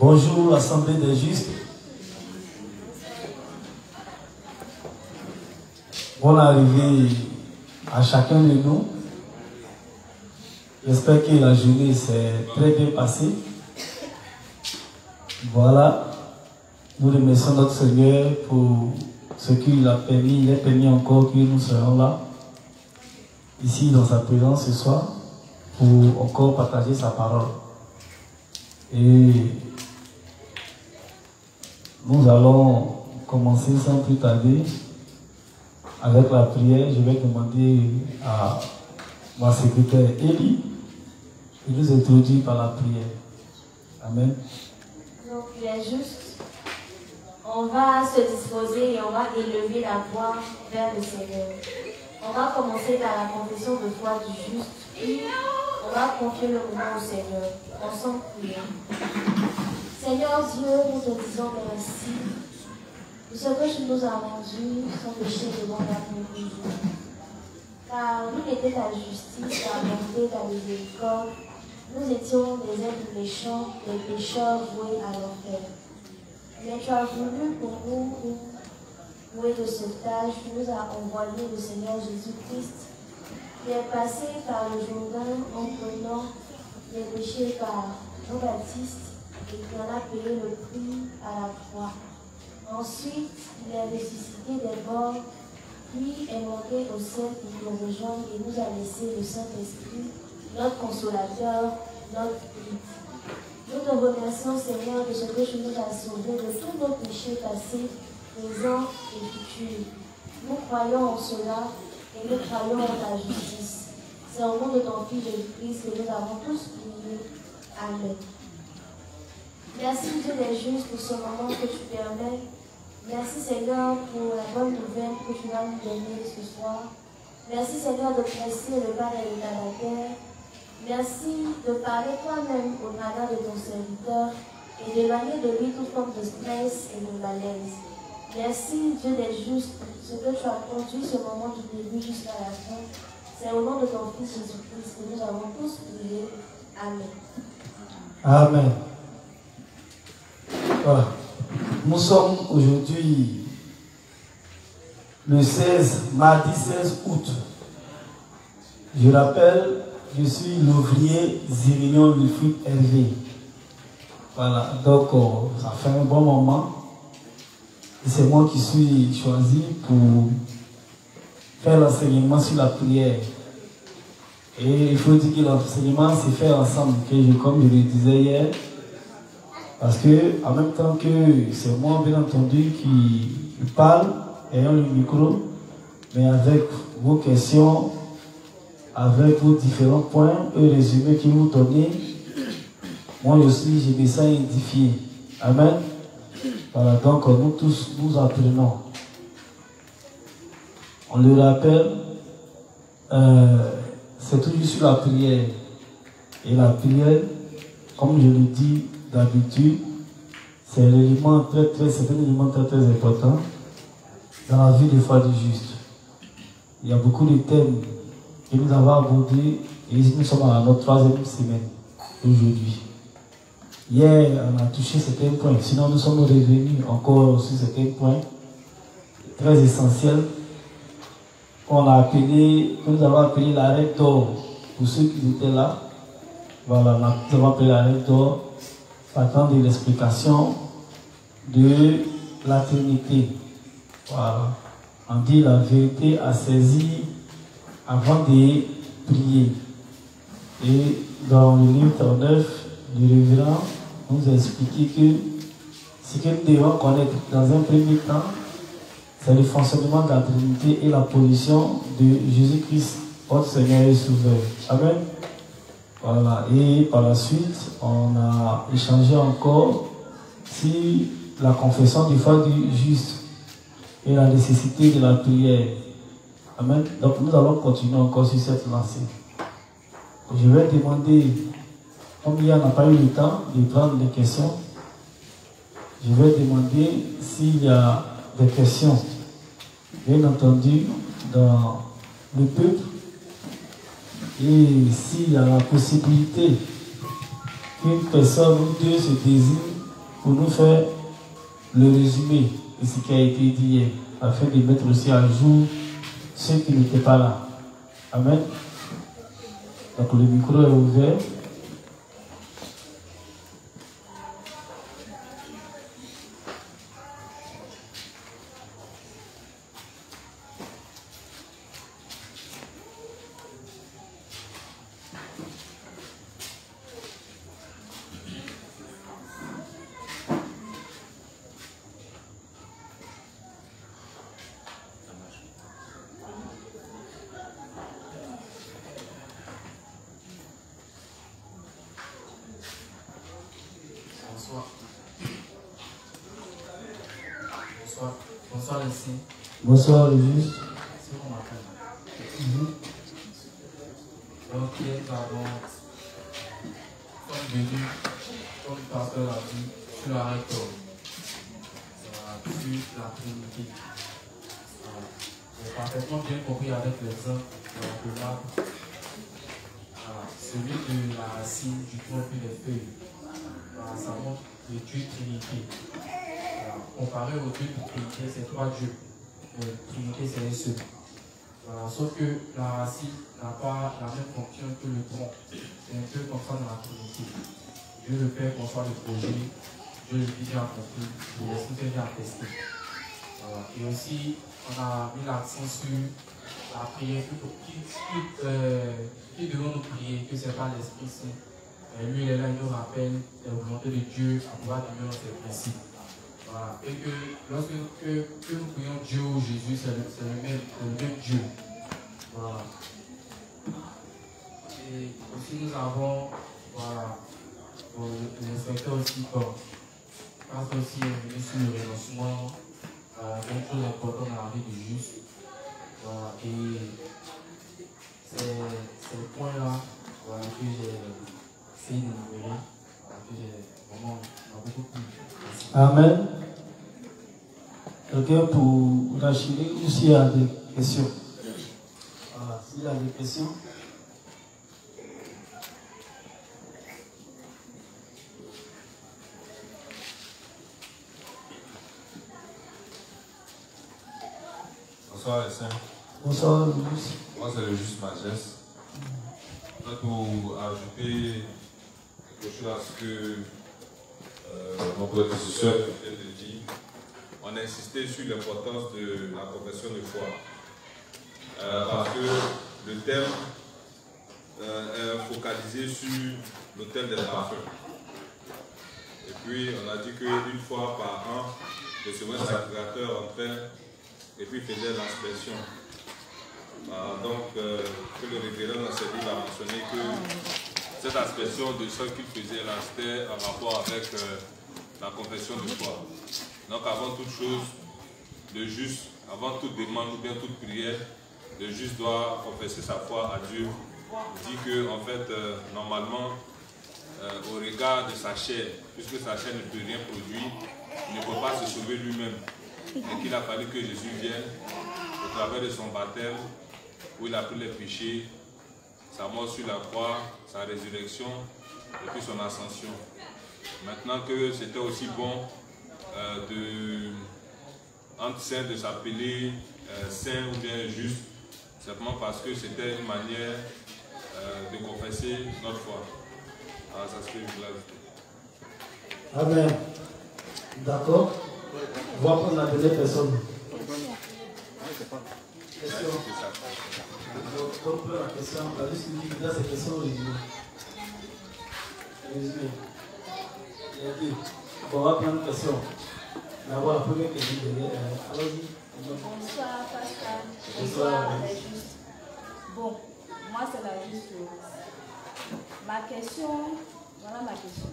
Bonjour l'Assemblée des Justes. Bonne arrivée à chacun de nous. J'espère que la journée s'est très bien passée. Voilà. Nous remercions notre Seigneur pour ce qu'il a permis. Il a permis encore que nous soyons là, ici dans sa présence ce soir, pour encore partager sa parole. Et nous allons commencer sans plus tarder avec la prière. Je vais demander à ma secrétaire Élie de nous introduire par la prière. Amen. Donc, il est juste. On va se disposer et on va élever la voix vers le Seigneur. On va commencer par la confession de foi du juste, puis on va confier le moment au Seigneur. Ensemble, prions. Seigneur Dieu, nous te disons merci de ce que tu nous as rendu sans péché devant ta toujours. Car nous était ta justice, ta bonté, ta miséricorde. Nous étions des êtres méchants, des pécheurs voués à l'enfer. Mais tu as voulu pour nous vouer de ce tâche, tu nous as envoyé le Seigneur Jésus-Christ, qui est passé par le Jourdain en prenant les péchés par Jean-Baptiste et qui en a payé le prix à la croix. Ensuite, il est ressuscité des morts, puis est monté au ciel pour nous rejoindre et nous a laissé le Saint-Esprit, notre consolateur, notre guide. Nous te remercions, Seigneur, de ce que tu nous as sauvés de tous nos péchés passés, présents et futurs. Nous croyons en cela et nous croyons en ta justice. C'est au nom de ton Fils Jésus-Christ que nous avons tous prié. Amen. Merci Dieu des justes pour ce moment que tu permets. Merci Seigneur pour la bonne nouvelle que tu vas nous donner ce soir. Merci Seigneur de presser le pain et le tabac. Merci de parler toi-même au travers de ton serviteur et d'éloigner de lui toute forme de stress et de malaise. Merci Dieu des justes, ce que tu as conduit ce moment du début jusqu'à la fin. C'est au nom de ton Fils Jésus-Christ que nous avons tous prié. Amen. Amen. Voilà. Nous sommes aujourd'hui le 16, mardi 16 août. Je rappelle, je suis l'ouvrier Zirignon Wilfried Hervé. Voilà, donc ça fait un bon moment. Et c'est moi qui suis choisi pour faire l'enseignement sur la prière. Et il faut dire que l'enseignement s'est fait ensemble, comme je le disais hier. Parce que, en même temps que c'est moi, bien entendu, qui parle, ayant le micro, mais avec vos questions, avec vos différents points et résumés que vous donnez, moi aussi, je me sens édifié. Amen. Voilà, donc nous tous, nous apprenons. On le rappelle, c'est toujours sur la prière. Et la prière, comme je le dis d'habitude, c'est un élément très important dans la vie des foi du juste. Il y a beaucoup de thèmes que nous avons abordés et nous sommes à notre 3e semaine aujourd'hui. Hier, on a touché certains points, sinon nous sommes revenus encore sur certains points très essentiels qu'on a appelé, que nous avons appelé la règle d'or. Pour ceux qui étaient là, voilà, nous avons appelé la règle d'or, partant de l'explication de la Trinité. Voilà. On dit la vérité à saisir avant de prier. Et dans le livre 39, le révérend nous a expliqué que ce que nous devons connaître dans un premier temps, c'est le fonctionnement de la Trinité et la position de Jésus-Christ, notre Seigneur et Sauveur. Amen. Voilà. Et par la suite, on a échangé encore sur la confession du foi du juste et la nécessité de la prière. Amen. Donc nous allons continuer encore sur cette lancée. Je vais demander, comme il n'y a pas eu le temps de prendre des questions, je vais demander s'il y a des questions, bien entendu, dans le peuple, et s'il y a la possibilité qu'une personne ou deux se désirent pour nous faire le résumé de ce qui a été dit hier, afin de mettre aussi à jour ceux qui n'étaient pas là. Amen. Donc le micro est ouvert. Bonsoir ici. Bonsoir le juste. C'est qu'on m'appelle. Donc hier nous sommes venus, comme le pasteur l'a dit, sur la rector, sur la Trinité. J'ai parfaitement bien compris avec l'exemple de l'arbre, celui de la racine du tronc et des feuilles. Ça montre le Dieu Trinité. Comparé aux deux Trinité, c'est trois dieux. Trinité, c'est un seul. Sauf que la racine n'a pas la même fonction que le tronc. C'est un peu comme ça dans la Trinité. Dieu le Père conçoit le projet, Dieu le Fils a accompli, et l'Esprit Saint a testé. Et aussi, on a mis l'accent sur la prière. Qui devons nous prier, que ce n'est pas l'Esprit Saint. Lui, il est là, il nous rappelle la volonté de Dieu à pouvoir demeurer dans ses principes. Voilà. Et que lorsque nous prions Dieu ou Jésus, c'est le même Dieu. Voilà. Et aussi nous avons l'inspecteur aussi parce aussi est venu sur le renoncement, quelque chose d'important dans la vie du juste. Voilà. Et c'est le point là que j'ai essayé d'énumérer, que j'ai vraiment beaucoup plu. Amen. Quelqu'un pour Rachid ou s'il y a des questions? Voilà, s'il y a des questions. Bonsoir les saints. Bonsoir Louis. Moi c'est le juste Magès. Pour ajouter quelque chose à ce que mon prédécesseur vient de dire, on a insisté sur l'importance de la confession de foi. Parce que le thème est focalisé sur l'autel des parfums. Et puis on a dit qu'une fois par an, le souverain sacrificateur entrait et puis faisait l'inspection. Donc, que le révérend dans ses livres a mentionné que cette inspection de ce qu'il faisait là, c'était en rapport avec la confession de foi. Donc, avant toute chose, le juste, avant toute demande ou bien toute prière, le juste doit confesser sa foi à Dieu. Il dit que, en fait, normalement, au regard de sa chair, puisque sa chair ne peut rien produire, il ne peut pas se sauver lui-même. Et qu'il a fallu que Jésus vienne au travers de son baptême, où il a pris les péchés, sa mort sur la croix, sa résurrection et puis son ascension. Maintenant que c'était aussi bon entre saints de s'appeler saint ou bien juste, simplement parce que c'était une manière de confesser notre foi. Alors ça se fait une place. Amen. D'accord. On va prendre la dernière personne. Question. Donc, la question, la liste qui là, c'est question résumée. Résumé. On va prendre une question. D'abord, la première question. Allons-y. Bonsoir, Pascal. Bonsoir. La juste. Bon, moi, c'est la juste. Ma question, voilà ma question.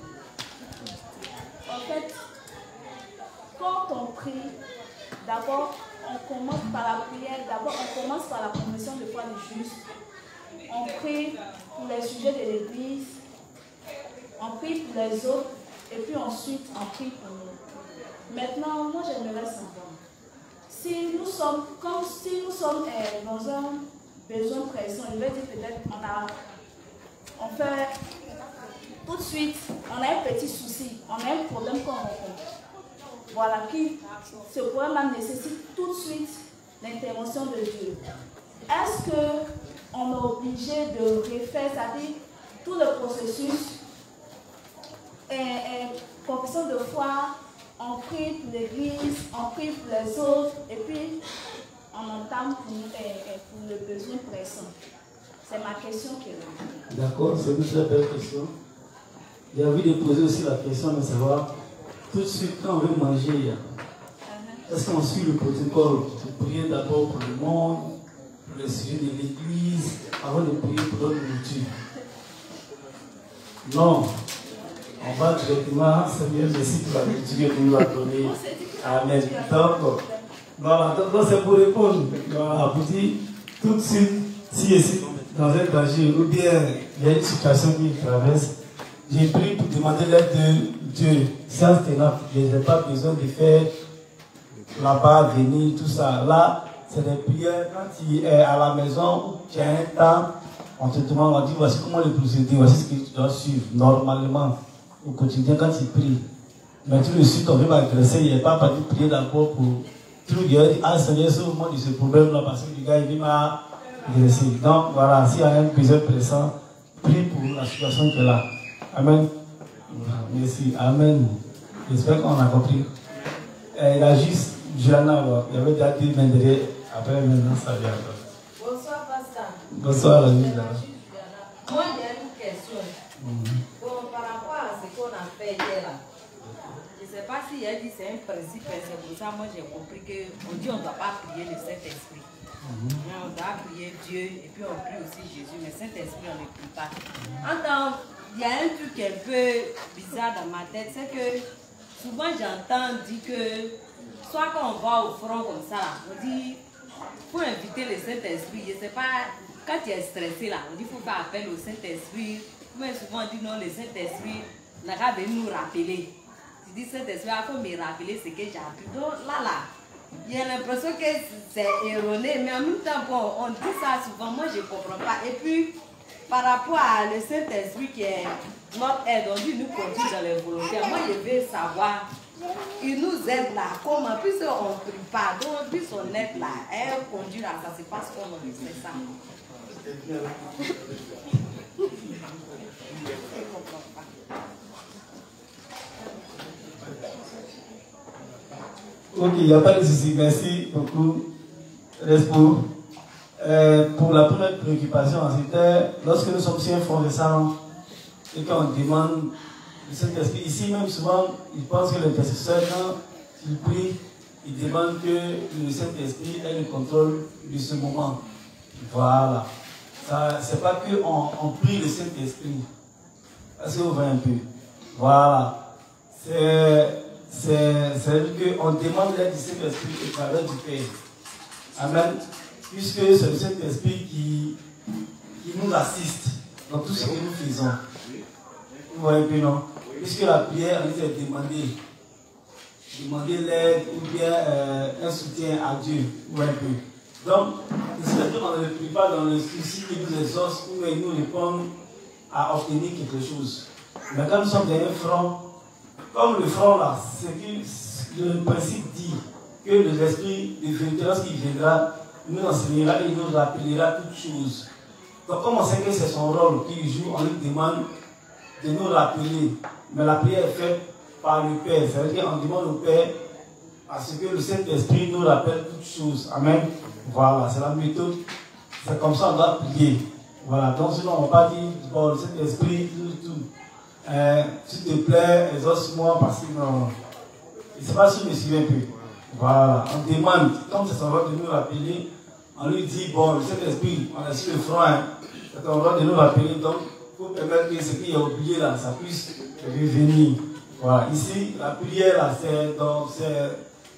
En fait, quand on prie, d'abord, on commence par la prière, d'abord on commence par la confession de foi du juste. On prie pour les sujets de l'Église, on prie pour les autres, et puis ensuite on prie pour nous. Maintenant, moi j'aimerais savoir, si nous sommes dans un besoin pressant, je vais dire peut-être on fait tout de suite, on a un petit souci, on a un problème qu'on rencontre. Voilà, qui, ce problème nécessite tout de suite l'intervention de Dieu. Est-ce qu'on est obligé de refaire, c'est-à-dire tout le processus, confession de foi, on prie pour l'église, on prie pour les autres, et puis on entame pour le besoin pressant? C'est ma question qui est là. D'accord, c'est une très belle question. J'ai envie de poser aussi la question de savoir, tout de suite quand on veut manger, est-ce qu'on suit le protocole de prier d'abord pour le monde, pour le sujet de l'église, avant de prier pour notre nourriture? Non. On va directement, Seigneur, merci pour la nourriture que tu nous as donnée. Amen. Donc, voilà, donc c'est pour répondre. Voilà, vous dites tout de suite, si je suis dans un danger ou bien il y a une situation qui traverse, j'ai pris pour demander l'aide de Dieu. Sans tenable, je n'ai pas besoin de faire là-bas, venir, tout ça. Là, c'est des prières. Quand tu es à la maison, tu as un temps, on te demande, on dit voici comment le procéder, voici ce que tu dois suivre normalement au quotidien quand tu pries. Mais tout de suite, on veut m'agresser, il n'est pas parti prier d'abord pour tout le gars. Ah, Seigneur, sauve-moi de ce problème-là parce que le gars, il m'a agressé. Donc voilà, s'il y a un besoin pressant, prie pour la situation qui est là. Amen. Merci. Amen. J'espère qu'on a compris. Il a juste, Johanna, il y avait déjà dit, mais derrière, après maintenant, ça vient. Bonsoir, pasteur. Bonsoir, la vie. Moi, j'ai une question. Bon, par rapport à ce qu'on a fait hier là, je ne sais pas si elle dit c'est un principe, c'est pour ça moi j'ai compris qu'on dit on ne doit pas prier le Saint-Esprit. On doit prier Dieu et puis on prie aussi Jésus, mais Saint-Esprit on ne prie pas. Il y a un truc un peu bizarre dans ma tête, c'est que souvent j'entends dire que soit quand on va au front comme ça, on dit faut inviter le Saint-Esprit, je ne sais pas, quand tu es stressé là, on dit faut faire appel au Saint-Esprit, mais souvent on dit non, le Saint-Esprit n'a qu'à venir nous rappeler. Tu dis Saint-Esprit, il faut me rappeler ce que j'ai appris. Donc là, j'ai l'impression que c'est erroné, mais en même temps, bon, on dit ça souvent, moi je ne comprends pas. Et puis, par rapport à le Saint-Esprit qui est notre aide, on dit nous conduire dans les volontaires. Moi je veux savoir, il nous aide là, comment, puisqu'on ne prie pas, donc puisqu'on aide là, elle conduit là, ça se passe comment on fait ça. Ok, il n'y a pas de souci. Merci beaucoup. Pour la première préoccupation, c'était lorsque nous sommes sur un front de sang et qu'on demande le Saint-Esprit. Ici même, souvent, ils pensent que l'intercesseur, quand il prie, il demande que le Saint-Esprit ait le contrôle de ce moment. Voilà. C'est pas qu'on prie le Saint-Esprit. Est-ce que vous voyez un peu? Voilà. C'est qu'on demande l'aide du Saint-Esprit au travers du Père. Amen. Puisque c'est le Saint-Esprit qui nous assiste dans tout ce que nous faisons. Vous voyez un peu, non? Puisque la prière, elle est demandée. Demander l'aide ou bien un soutien à Dieu. Vous voyez un peu. Donc, on ne prie pas dans le souci qui nous exauce ou nous répondre à obtenir quelque chose. Mais quand nous sommes dans un front, comme le front là, c'est que le principe dit que l'esprit de vérité, lorsqu'il viendra, il nous enseignera et il nous rappellera toutes choses. Donc comme on sait que c'est son rôle qu'il joue, on lui demande de nous rappeler. Mais la prière est faite par le Père. Ça veut dire qu'on demande au Père à ce que le Saint-Esprit nous rappelle toutes choses. Amen. Voilà, c'est la méthode. C'est comme ça qu'on doit prier. Voilà, donc sinon on ne va pas dire, bon, le Saint-Esprit, tout. S'il te plaît, exauce-moi parce que non. Je ne sais pas si je me souviens un peu. Voilà, on demande, comme c'est son rôle de nous rappeler, on lui dit, bon, le Saint-Esprit, on est sur le front, hein, c'est ton rôle de nous rappeler, donc il faut permettre que ce qu'il a oublié là, ça puisse revenir. Voilà, ici, la prière là, c'est dans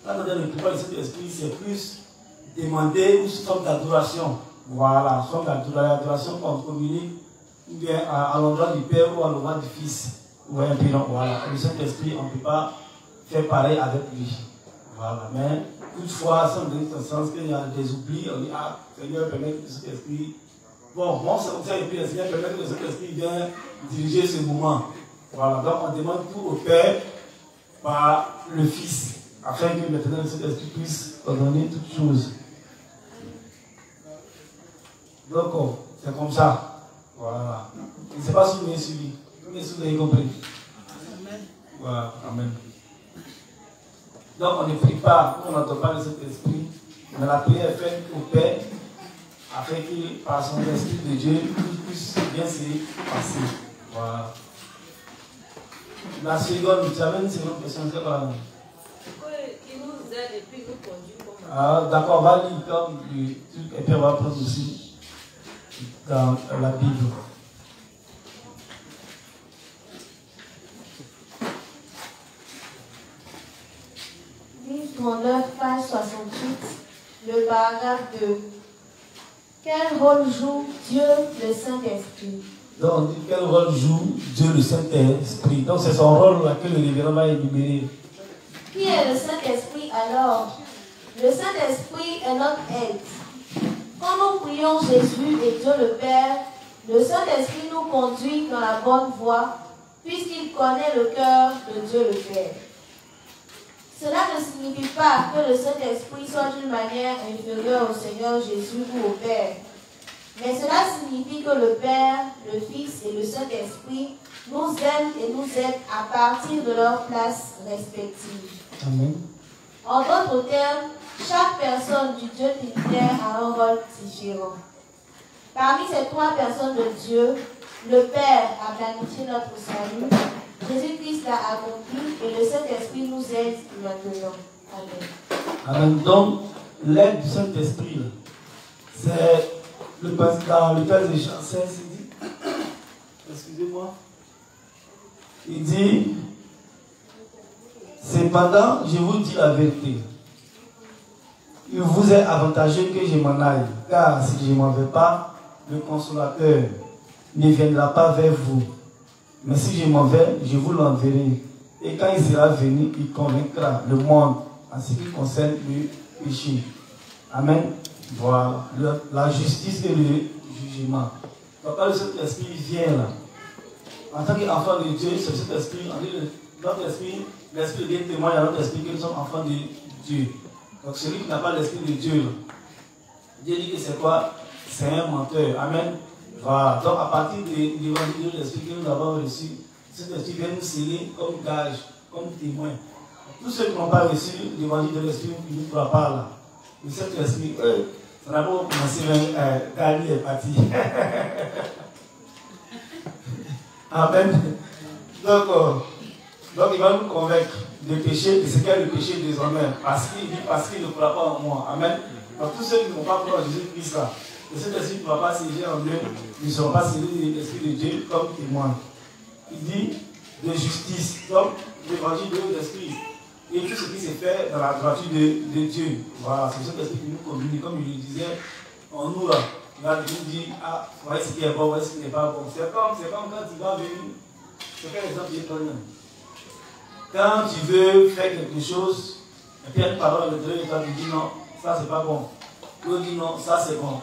le pouvoir du Saint-Esprit, c'est plus demander une forme d'adoration. Voilà, une forme d'adoration qu'on communique ou bien à l'endroit du Père ou à l'endroit du Fils. Ouais, puis non, voilà. Le Saint-Esprit, on ne peut pas faire pareil avec lui. Voilà. Mais toutefois, ça me donne le sens qu'il y a des oublis. On dit, ah, Seigneur, permet que le Saint-Esprit Bon, moi, c'est comme ça, et puis le Seigneur permet que le Saint-Esprit vienne diriger ce moment. Voilà, donc on demande tout au Père par le Fils, afin que maintenant le Saint-Esprit puisse ordonner toutes choses. Donc, c'est comme ça. Voilà. Je ne sais pas si vous m'avez suivi. Si vous avez compris. Amen. Voilà, Amen. Donc, on ne prie pas, on n'entend pas le Saint-Esprit, mais la prière est faite au Père, afin qu'il, par son Esprit de Dieu, puisse bien se passer. Voilà. La seconde, tu avais une seconde question, c'est quoi? Il nous aide et puis nous conduit comme. Ah, d'accord, on va lire comme et puis on va prendre aussi dans la Bible. Livre 39, page 68, le paragraphe 2. Quel rôle joue Dieu le Saint-Esprit? Donc on dit quel rôle joue Dieu le Saint-Esprit. Donc c'est son rôle là que le révérend va énumérer. Qui est le Saint-Esprit alors? Le Saint-Esprit est notre aide. Quand nous prions Jésus et Dieu le Père, le Saint-Esprit nous conduit dans la bonne voie, puisqu'il connaît le cœur de Dieu le Père. Cela ne signifie pas que le Saint-Esprit soit d'une manière inférieure au Seigneur Jésus ou au Père. Mais cela signifie que le Père, le Fils et le Saint-Esprit nous aiment et nous aident à partir de leurs places respectives. Amen. En d'autres termes, chaque personne du Dieu trinitaire a un rôle différent. Parmi ces trois personnes de Dieu, le Père a planifié notre salut, Jésus-Christ l'a accompli et le Saint-Esprit nous aide maintenant. Amen. Amen. Donc, l'aide du Saint-Esprit, c'est le dans le texte de Jean 16, il dit, excusez-moi, il dit, cependant, je vous dis la vérité. Il vous est avantageux que je m'en aille, car si je ne m'en vais pas, le consolateur ne viendra pas vers vous. Mais si je m'en vais, je vous l'enverrai. Et quand il sera venu, il convaincra le monde en ce qui concerne le péché. Amen. Voilà. La justice et le jugement. Donc quand le Saint-Esprit vient là, en tant qu'enfant de Dieu, c'est le Saint-Esprit, notre esprit, l'Esprit de Dieu témoigne à notre esprit que nous sommes enfants de Dieu. Donc celui qui n'a pas l'Esprit de Dieu, là, Dieu dit que c'est quoi? C'est un menteur. Amen. Voilà. Donc à partir de l'évangile de l'Esprit que nous avons reçu, cet esprit vient nous sceller comme gage, comme témoin. Tous ceux qui n'ont pas reçu l'évangile de l'Esprit, ils ne croient pas là. Et cet esprit, ça n'a pas commencé même Dani est parti. Amen. Donc il va nous convaincre de péché, de ce qu'est le péché désormais. Parce qu'il ne croit pas en moi. Amen. Donc tous ceux qui n'ont pas cru en Jésus-Christ là, et cet esprit ne va pas s'élever en eux, ils ne seront pas scellés de l'Esprit de Dieu comme témoin. Il dit de justice, donc l'évangile de l'Esprit. Et tout ce qui s'est fait dans la droiture de Dieu. Voilà, c'est cet esprit qui nous communique, comme il le disait en nous là. Là, il nous dit, ah, voyez ce qui est bon, voyez ce qui n'est pas bon. C'est comme quand il va venir, c'est quel exemple il donne. Quand tu veux faire quelque chose, et puis une parole de Dieu, il dit non, ça c'est pas bon. L'autre dit non, ça c'est bon.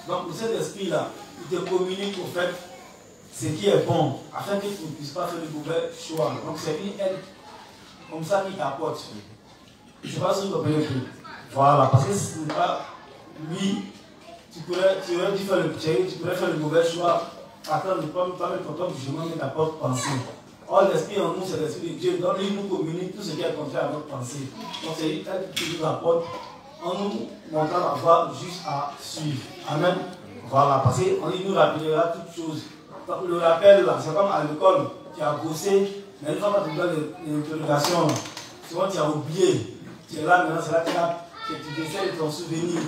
Donc cet esprit-là, il te communique au fait ce qui est bon, afin que tu ne puisses pas faire le mauvais choix. Donc c'est une aide comme ça qui t'apporte. Je ne sais pas si vous comprenez plus. Voilà, parce que si ce n'est pas lui, tu pourrais faire le mauvais choix, attendre, ne pas mettre ton propre jugement, mais ta propre pensée. Or, l'esprit en nous, c'est l'esprit de Dieu. Donc, lui nous communique tout ce qui est contraire à notre pensée. Donc, c'est une aide qui nous apporte en nous montrant la voie juste à suivre. Amen. Voilà, parce qu'il nous rappellera toutes choses. Donc, le rappel, là, c'est comme à l'école, tu as bossé, mais une fois que tu donnes l'interrogation, souvent tu as oublié. Tu es là, maintenant, c'est là que tu décèles ton souvenir.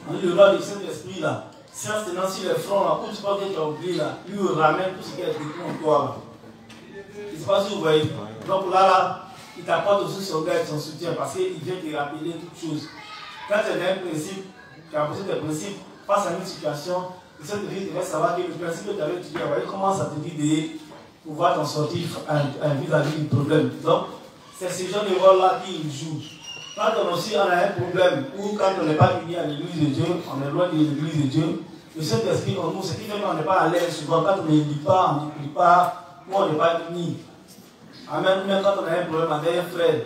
On dit le roi du Saint-Esprit, là, science tenant sur les fronts, là, où tu penses que tu as oublié, là, lui ramène tout ce qui est écrit en toi, là. Je ne sais pas si vous voyez. Donc là, il t'apporte aussi son aide, son soutien, parce qu'il vient te rappeler toutes choses. Quand tu as un principe, tu as posé des principes face à une situation, le Saint-Esprit te laisse savoir que le principe que tu avais étudié, vous voyez comment ça te dit de pouvoir t'en sortir vis-à-vis du problème. Donc, c'est ce genre de rôle-là qu'il joue. Quand on a un problème, ou quand on n'est pas unis à l'église de Dieu, on est loin de l'église de Dieu, Le Saint-Esprit en nous, ce qui fait qu'on n'est pas à l'aise souvent, quand on ne lit pas, on n'écrit pas, ou on n'est pas uni. Amen. Même quand on a un problème avec un frère,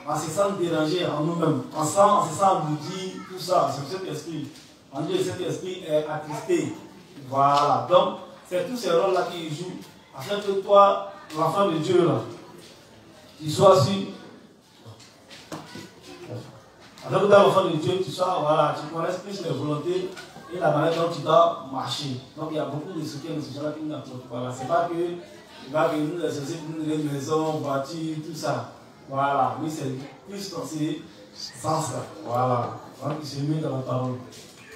on se sent dérangé en nous-mêmes. On se sent embouti, tout ça. C'est le Saint-Esprit. On dit que le Saint-Esprit est attristé. Voilà. Donc, c'est tous ces rôles-là qu'il joue. Afin que toi, l'enfant de Dieu, là, tu sois sûr. Afin que toi, l'enfant de Dieu, tu sois, voilà, tu connaisses plus les volontés et la manière dont tu dois marcher. Donc, il y a beaucoup de soutiens de ce genre-là qui nous apportent. Voilà. C'est pas que il va venir les sociétés, les maisons, voitures, tout ça. Voilà. Oui, c'est plus dans ces sens-là. Voilà. Donc, il se met dans la parole.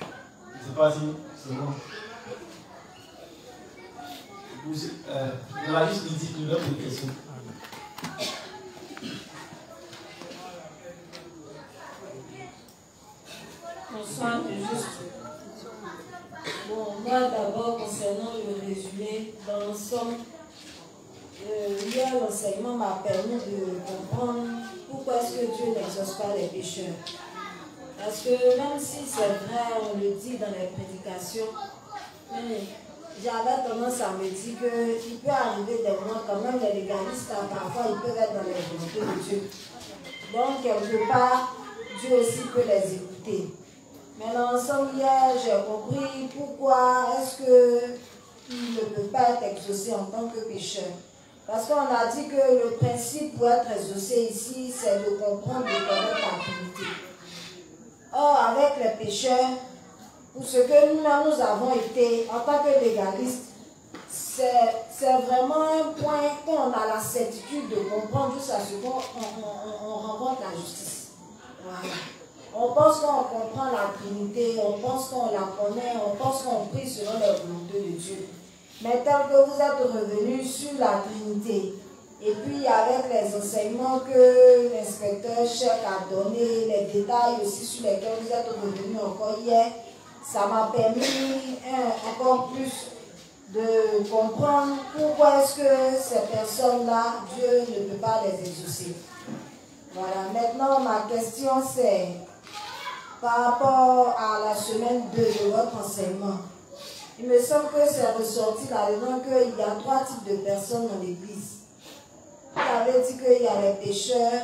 Je ne sais pas si c'est bon. Il a juste dit qu'il y a des questions. Bonsoir, juste. Bon, moi d'abord, concernant le résumé, dans l'ensemble, hier, l'enseignement m'a permis de comprendre pourquoi est-ce que Dieu n'exauce pas les pécheurs. Parce que même si c'est vrai, on le dit dans les prédications, j'avais tendance à me dire qu'il peut arriver des moments quand même les légalistes, parfois ils peuvent être dans les volontés de Dieu. Donc quelque part, Dieu aussi peut les écouter. Mais dans l'ensemble, hier, j'ai compris pourquoi est-ce qu'il ne peut pas être exaucé en tant que pécheur. Parce qu'on a dit que le principe pour être exaucé ici, c'est de comprendre, de connaître la Trinité. Or, avec les pécheurs, pour ce que nous-mêmes nous avons été en tant que légalistes, c'est vraiment un point qu'on a la certitude de comprendre jusqu'à ce qu'on rencontre la justice. Voilà. On pense qu'on comprend la Trinité, on pense qu'on la connaît, on pense qu'on prie selon les volontés de Dieu. Mais tel que vous êtes revenus sur la Trinité, et puis avec les enseignements que l'inspecteur cherche à donner, les détails aussi sur lesquels vous êtes revenus encore hier, ça m'a permis encore plus de comprendre pourquoi est-ce que ces personnes-là, Dieu ne peut pas les exaucer. Voilà, maintenant ma question c'est, par rapport à la semaine 2 de votre enseignement, il me semble que c'est ressorti là-dedans qu'il y a 3 types de personnes dans l'église. Vous avez dit qu'il y a les pécheurs,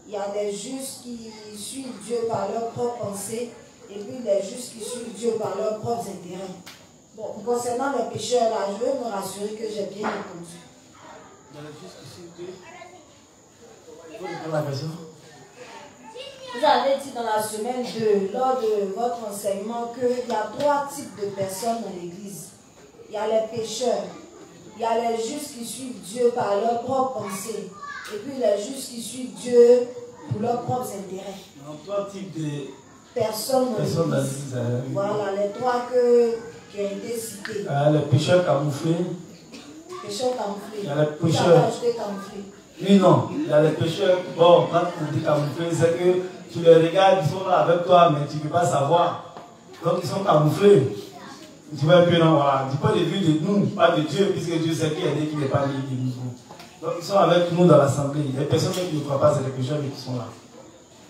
il y a les justes qui suivent Dieu par leurs propres pensées, et puis les justes qui suivent Dieu par leurs propres intérêts. Bon, concernant les pécheurs là, je veux me rassurer que j'ai bien répondu. Dans les justes qui suivent Dieu, vous répondez la question. Vous avez dit dans la semaine 2, lors de votre enseignement, qu'il y a 3 types de personnes dans l'église. Il y a les pécheurs, il y a les justes qui suivent Dieu par leurs propres pensées, et puis les justes qui suivent Dieu pour leurs propres intérêts. Donc 3 types de personnes dans l'église. Voilà, les 3 qui ont été cités. Les pécheurs camouflés. Pécheurs camouflés. Il y a les pécheurs. Oui, non, il y a les pécheurs. Bon, quand on dit camouflés, c'est que tu les regardes, ils sont là avec toi, mais tu ne peux pas savoir. Donc ils sont camouflés. Tu vois un peu, non, voilà. Du point de vue de nous, pas de Dieu, puisque Dieu sait qu'il y a des qui n'est pas lié de nous. Donc ils sont avec nous dans l'assemblée. Les personnes qui ne croient pas, c'est les pécheurs qui sont là.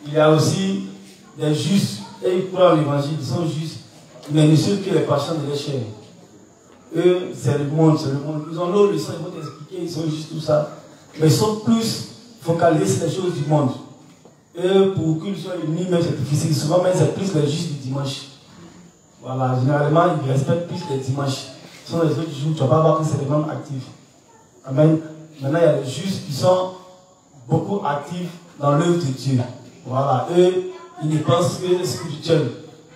Il y a aussi des justes, et ils croient en l'évangile, ils sont justes, mais ne suivent que les passions de leur chair. Eux, c'est le monde, c'est le monde. Ils ont l'eau, ils vont t'expliquer, ils sont justes, tout ça. Mais ils sont plus focalisés sur les choses du monde. Et pour qu'ils soient unis, même c'est difficile. Souvent, même c'est plus les justes du dimanche. Voilà, généralement, ils respectent plus les dimanches. Ce sont les autres jours, tu ne vas pas voir que c'est les mêmes actifs. Amen. Maintenant, il y a les justes qui sont beaucoup actifs dans l'œuvre de Dieu. Voilà, eux, ils ne pensent que spirituel.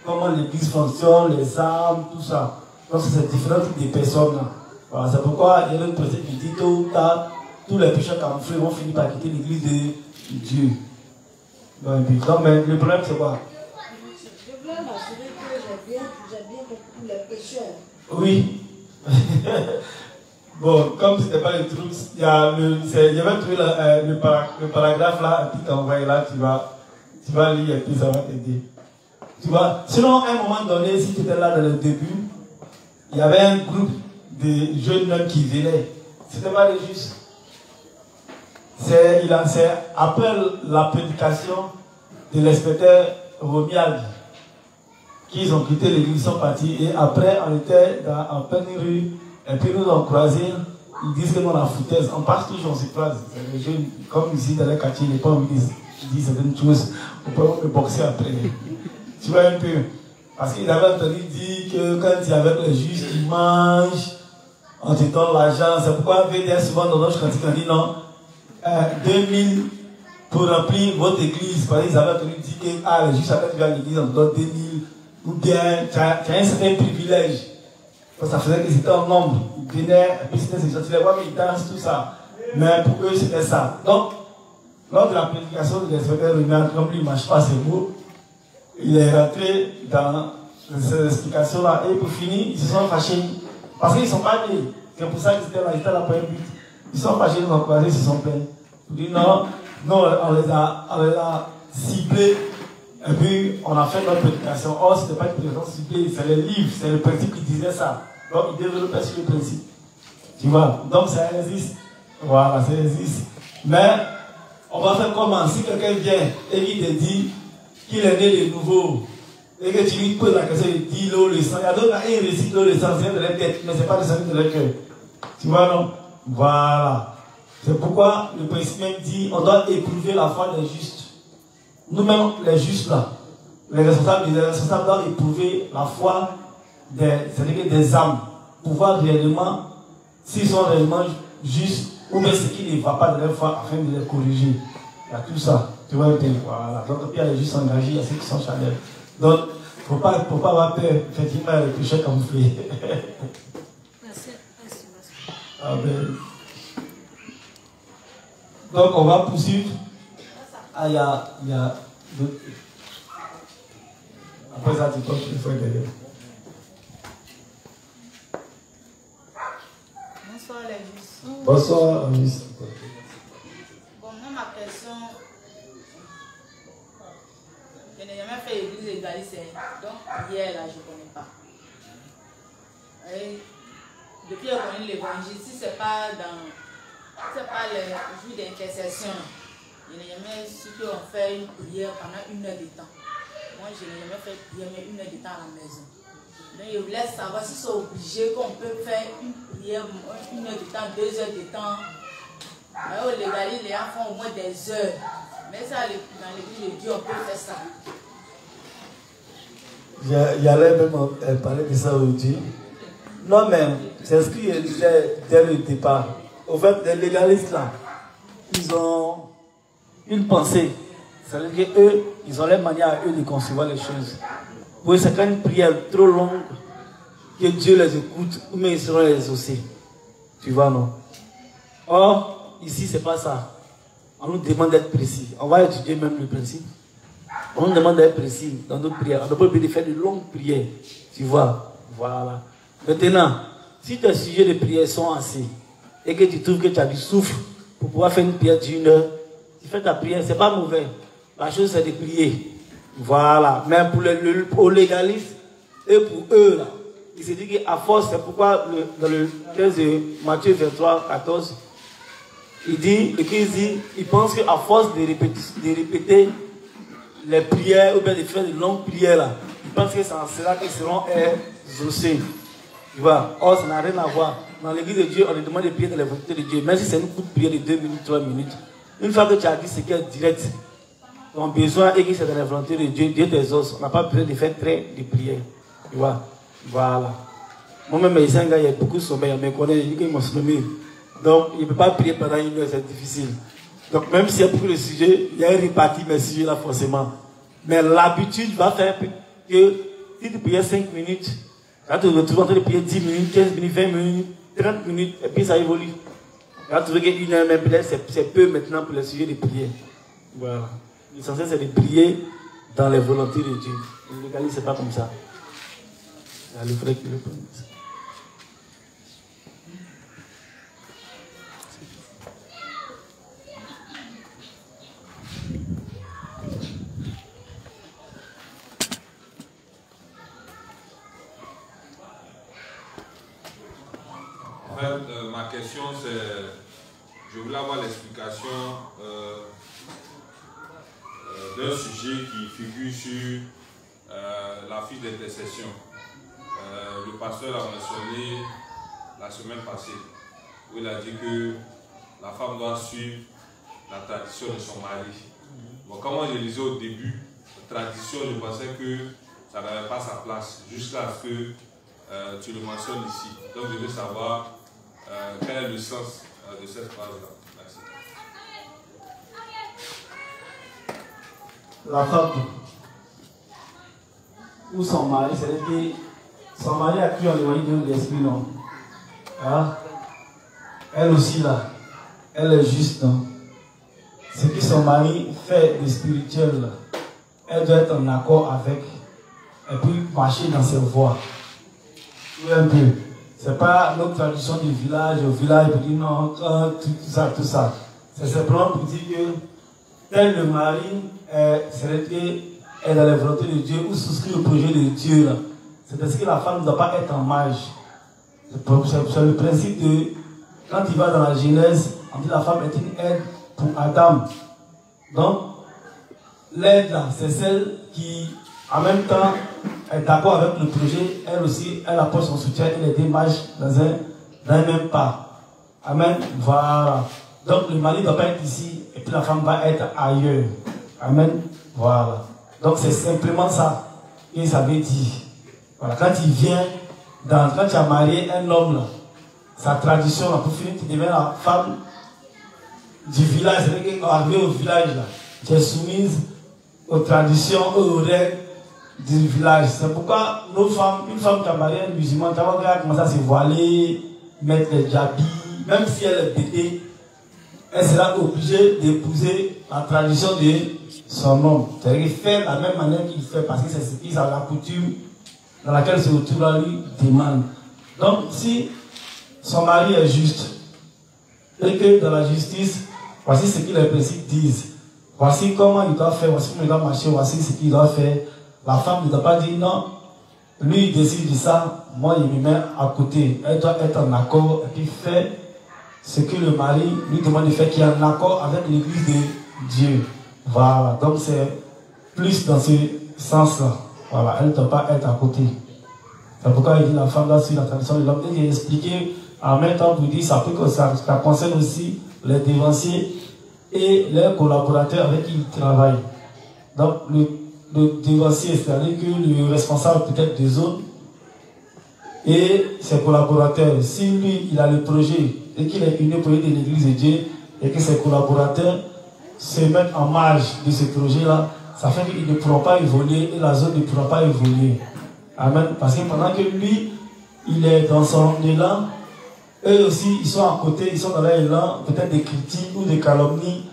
Comment l'église fonctionne, les armes, tout ça. Donc, c'est différent des personnes. Voilà, c'est pourquoi il y a une personne qui dit tôt ou tard, tous les pécheurs camouflés vont finir par quitter l'église de Dieu. Donc, mais le problème, c'est quoi? Je voulais m'assurer que j'ai bien compris les pécheurs. Oui. Bon, comme ce n'était pas le truc, il y avait trouvé le paragraphe là, un petit envoyé là, tu vas lire et puis ça va t'aider. Tu vois, sinon, à un moment donné, si tu étais là dans le début, il y avait un groupe de jeunes hommes qui venaient. C'était pas les justes. C'est après la prédication de l'inspecteur Romial qu'ils ont quitté l'église, ils sont partis. Et après, on était en pleine rue. Et puis nous ont croisé. Ils disent que dans la foutaise, on passe toujours, on se croise. Les jeunes, comme ici dans les quartiers, les femmes disent certaines choses. On peut me boxer après. Tu vois un peu. Parce qu'ils avaient entendu dire que quand il y avait les justes, ils mangent, on te donne l'argent. C'est pourquoi VDR souvent dans notre cantique, on dit non, 2000 pour remplir votre église. Parce qu'ils avaient entendu dire que les justes, quand tu viens à l'église, on te donne 2000. Ou bien, tu as un certain privilège. Parce que ça faisait qu'ils étaient en nombre. Ils venaient, et puis c'était ces gens, tu les vois, mais ils dansent, tout ça. Mais pour eux, c'était ça. Donc, lors de la prédication de l'inspecteur Renard, comme lui ne marche pas ses mots, il est rentré dans ces explications-là. Et pour finir, ils se sont fâchés. Parce qu'ils ne sont pas nés. C'est pour ça qu'ils étaient là pour un but. Ils sont fâchés, ils ont croisé, ils se sont plaints. Ils disent non, on les a ciblés. Et puis, on a fait notre prédication. Or, ce n'était pas une prédication ciblée, c'est les livres, c'est le principe qui disait ça. Donc, ils développaient sur le principe. Tu vois? Donc, ça existe. Voilà, ça existe. Mais, on va faire comment? Si quelqu'un vient et qui te dit qu'il est né de nouveau, et que tu lui poses la question, il dit l'eau, le sang. Il y a d'autres qui récitent l'eau, le sang, c'est de leur tête, mais ce n'est pas le sang de leur cœur. Tu vois, non? Voilà. C'est pourquoi le principe même dit on doit éprouver la foi des justes. Nous-mêmes, les justes là, les responsables doivent éprouver la foi des âmes pour voir réellement s'ils sont réellement justes ou bien ce qui ne va pas de leur foi afin de les corriger. Il y a tout ça. Tu vois, voilà. Donc, il y a les justes engagés, il y a ceux qui sont charnels. Donc, il ne faut pas avoir peur, effectivement, les péchés camouflés. Merci. Amen. Donc, on va poursuivre. Ah, il y a d'autres. Après ça, tu tombes une fois derrière. Bonsoir les justes. Bonsoir, Miss. Bon, moi, ma question, je n'ai jamais fait l'église égaliste, donc hier là, je ne connais pas. Et depuis que je connais l'évangile, si ce n'est pas le jour d'intercession, je n'ai jamais su qu'on fait une prière pendant 1 heure de temps. Moi, je n'ai jamais fait prière, mais 1 heure de temps à la maison. Donc, je voulais savoir si c'est obligé qu'on peut faire une prière 1 heure de temps, 2 heures de temps. Alors, au légal, les gens font au moins des heures. Mais ça, dans l'église de Dieu, on peut faire ça. J'allais même parler de ça aujourd'hui. Non, mais c'est ce que je disais dès le départ. Au fait, les légalistes là, ils ont une pensée. C'est-à-dire qu'eux, ils ont leur manière à eux de concevoir les choses. Pour eux, c'est quand une prière trop longue que Dieu les écoute, ou même ils seront les exaucés. Tu vois, non? Or, ici, c'est pas ça. On nous demande d'être précis. On va étudier même le principe. On nous demande d'être précis dans notre prières. On ne peut pas faire de longues prières. Tu vois? Voilà. Maintenant, si tes sujets de prière sont assez, et que tu trouves que tu as du souffle pour pouvoir faire une prière d'1 heure, tu fais ta prière, c'est pas mauvais. La chose, c'est de prier. Voilà. Mais pour les légalistes, et pour eux, là, ils se disent qu'à force, c'est pourquoi dans le texte de Matthieu 23, 14, ils pensent qu'à force de répéter les prières, ou bien de faire de longues prières, là, ils pensent que c'est en cela qu'ils seront exaucés. Tu vois? Or, ça n'a rien à voir. Dans l'église de Dieu, on nous demande de prier dans la volonté de Dieu. Même si c'est une courte prière de 2 minutes, 3 minutes. Une fois que tu as dit ce qui est direct, ton besoin et que c'est dans la volonté de Dieu, Dieu t'exauce. On n'a pas besoin de faire très de prières. Tu vois? Voilà. Moi-même, il y a beaucoup de sommeil. Je me connais, je m'en sommeil. Donc, il ne peut pas prier pendant 1 heure, c'est difficile. Donc, même s'il y a beaucoup de sujets, il y a une répartie, mais sujets là, forcément. Mais l'habitude va faire que si tu priais 5 minutes, quand tu te retrouves en train de prier 10 minutes, 15 minutes, 20 minutes, 30 minutes, et puis ça évolue. Tu vas trouver qu'une heure même, c'est peu maintenant pour les sujets de prière. Voilà. L'essentiel, c'est de prier dans les volontés de Dieu. Le légalisme, c'est pas comme ça. Il y a le frère qui le prend. En fait, ma question, c'est, je voulais avoir l'explication d'un sujet qui figure sur la fiche d'intercession. Le pasteur a mentionné la semaine passée, où il a dit que la femme doit suivre la tradition de son mari. Bon, comme je le disais au début, la tradition, je pensais que ça n'avait pas sa place, jusqu'à ce que tu le mentionnes ici. Donc je veux savoir quel est le sens de cette phrase-là. Merci. La femme ou son mari, c'est-à-dire que son mari a cru en l'évangile de l'esprit, non? Hein? Elle aussi là, elle est juste, non? Ce que son mari fait de spirituel, là, elle doit être en accord avec, et puis marcher dans ses voies. Tout un peu. C'est pas notre tradition du village, au village, pour dire non, tout ça. C'est simplement pour dire que tel le mari est dans la volonté de Dieu ou souscrit au projet de Dieu. C'est parce que la femme ne doit pas être en mage. C'est le principe de, quand il va dans la Genèse, on dit la femme est une aide pour Adam. Donc, l'aide là, c'est celle qui, en même temps, est d'accord avec le projet. Elle aussi, elle apporte son soutien et les démarches dans un même pas. Amen. Voilà. Donc, le mari ne doit pas être ici et puis la femme va être ailleurs. Amen. Voilà. Donc, c'est simplement ça que ça veut dire. Voilà. Quand il vient, quand tu as marié un homme, là, sa tradition, là, pour finir, tu deviens la femme du village. C'est-à-dire qu'arrivé au village, là, tu es soumise aux traditions, aux règles du village. C'est pourquoi nos femmes, une femme qui a marié un musulman, tu vas voir comment ça se voiler, mettre les djabis, même si elle est bébé, elle sera obligée d'épouser la tradition de son homme. C'est-à-dire qu'il fait la même manière qu'il fait parce que c'est ce qui est la coutume dans laquelle se retrouve lui demande. Donc, si son mari est juste, et que dans la justice, voici ce que les principes disent, voici comment il doit faire, voici comment il doit marcher, voici ce qu'il doit faire, la femme ne doit pas dire non, lui il décide de ça, moi il me met à côté. Elle doit être en accord et puis faire ce que le mari lui demande de faire, qui est en accord avec l'église de Dieu. Voilà, donc c'est plus dans ce sens-là. Voilà, elle ne doit pas être à côté. C'est pourquoi il dit la femme doit suivre la tradition de l'homme. Et j'ai expliqué en même temps pour dire ça concerne aussi les dévanciers et les collaborateurs avec qui ils travaillent. Donc le dévancier, c'est-à-dire que le responsable peut-être des zones et ses collaborateurs, si lui il a le projet et qu'il est uni au projet de l'église de Dieu et que ses collaborateurs se mettent en marge de ce projet-là, ça fait qu'ils ne pourront pas évoluer et la zone ne pourra pas évoluer. Amen. Parce que pendant que lui, il est dans son élan, eux aussi, ils sont à côté, ils sont dans leur élan, peut-être des critiques ou des calomnies.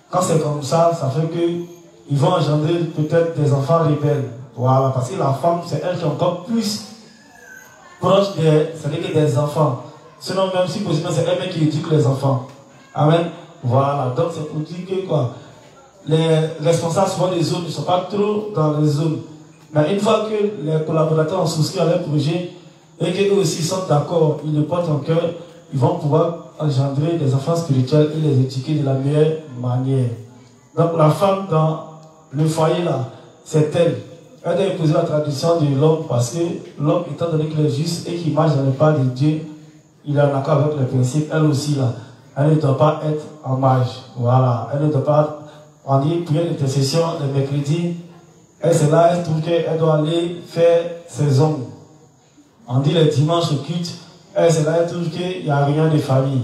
Quand c'est comme ça, ça fait qu'ils vont engendrer peut-être des enfants rebelles. Voilà, parce que la femme, c'est elle qui est encore plus proche des enfants. Sinon, même si possible, c'est elle-même qui éduque les enfants. Amen. Voilà, donc c'est pour dire que quoi, les responsables souvent des zones ne sont pas trop dans les zones. Mais une fois que les collaborateurs ont souscrit à leur projet et qu'eux aussi sont d'accord, ils le portent en cœur, ils vont pouvoir engendrer des enfants spirituels et les éduquer de la meilleure manière. Donc la femme dans le foyer là, c'est elle. Elle doit épouser la tradition de l'homme parce que l'homme, étant donné qu'il est juste et qu'il marche dans le pas de Dieu, il est en accord avec les principes. Elle aussi là, elle ne doit pas être en marge. Voilà, elle ne doit pas, on dit prière d'intercession le mercredi. Elle, c'est là, elle trouve qu'elle doit aller faire ses ongles. On dit le dimanche au culte, elle, c'est là, elle trouve qu'il n'y a rien de famille.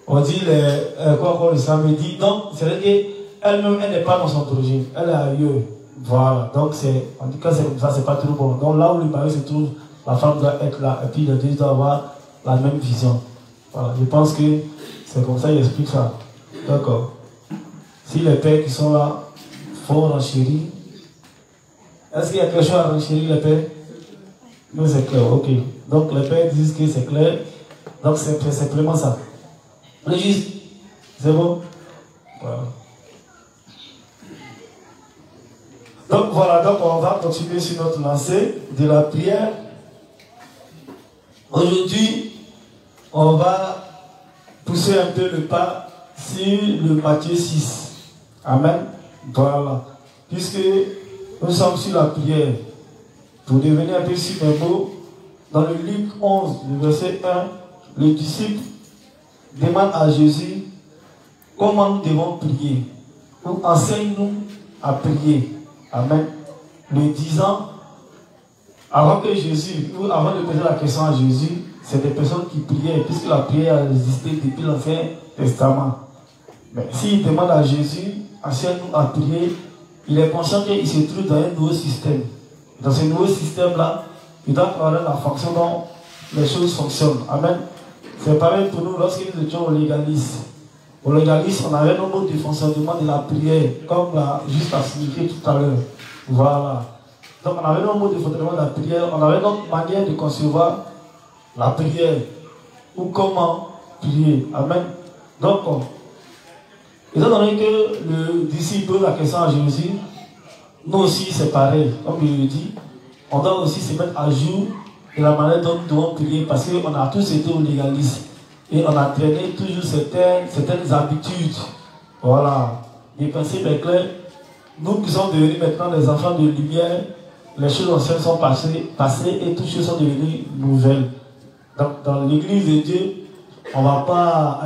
On dit le samedi. Donc, c'est-à-dire qu'elle-même, elle n'est pas dans son projet. Elle est ailleurs. Voilà. Donc, on dit que c'est comme ça, c'est pas trop bon. Donc, là où le mari se trouve, la femme doit être là. Et puis, le deux doit avoir la même vision. Voilà. Je pense que c'est comme ça qu'il explique ça. D'accord. Si les pères qui sont là font renchérir, est-ce qu'il y a quelque chose à renchérir les pères? Non, c'est clair, ok. Donc les pères disent que c'est clair. Donc c'est simplement ça. Le juste, c'est bon? Voilà. Donc voilà, donc on va continuer sur notre lancée de la prière. Aujourd'hui, on va pousser un peu le pas sur le Matthieu 6. Amen. Voilà. Puisque nous sommes sur la prière. Pour devenir un peu sur mes mots, dans le Luc 11, le verset 1, le disciple demande à Jésus comment nous devons prier. Ou enseigne-nous à prier. Amen. Le disant, avant que Jésus, ou avant de poser la question à Jésus, c'est des personnes qui priaient, puisque la prière a existé depuis l'Ancien Testament. Mais s'il demande à Jésus, enseigne-nous à prier, il est conscient qu'il se trouve dans un nouveau système. Dans ce nouveau système-là, il doit connaître la fonction dont les choses fonctionnent. Amen. C'est pareil pour nous lorsque nous étions au légalisme. Au légalisme, on avait nos modes de fonctionnement de la prière, comme juste à signifier tout à l'heure. Voilà. Donc on avait nos modes de fonctionnement de la prière, on avait notre manière de concevoir la prière, ou comment prier. Amen. Donc, étant donné que le disciple pose la question à Jésus, nous aussi c'est pareil, comme il le dit, on doit aussi se mettre à jour de la manière dont nous devons prier, parce qu'on a tous été au légalisme et on a traîné toujours certaines habitudes. Voilà. Le principe est clair. Nous qui sommes devenus maintenant des enfants de lumière, les choses anciennes sont passées et toutes choses sont devenues nouvelles. Donc dans l'église de Dieu, on ne va pas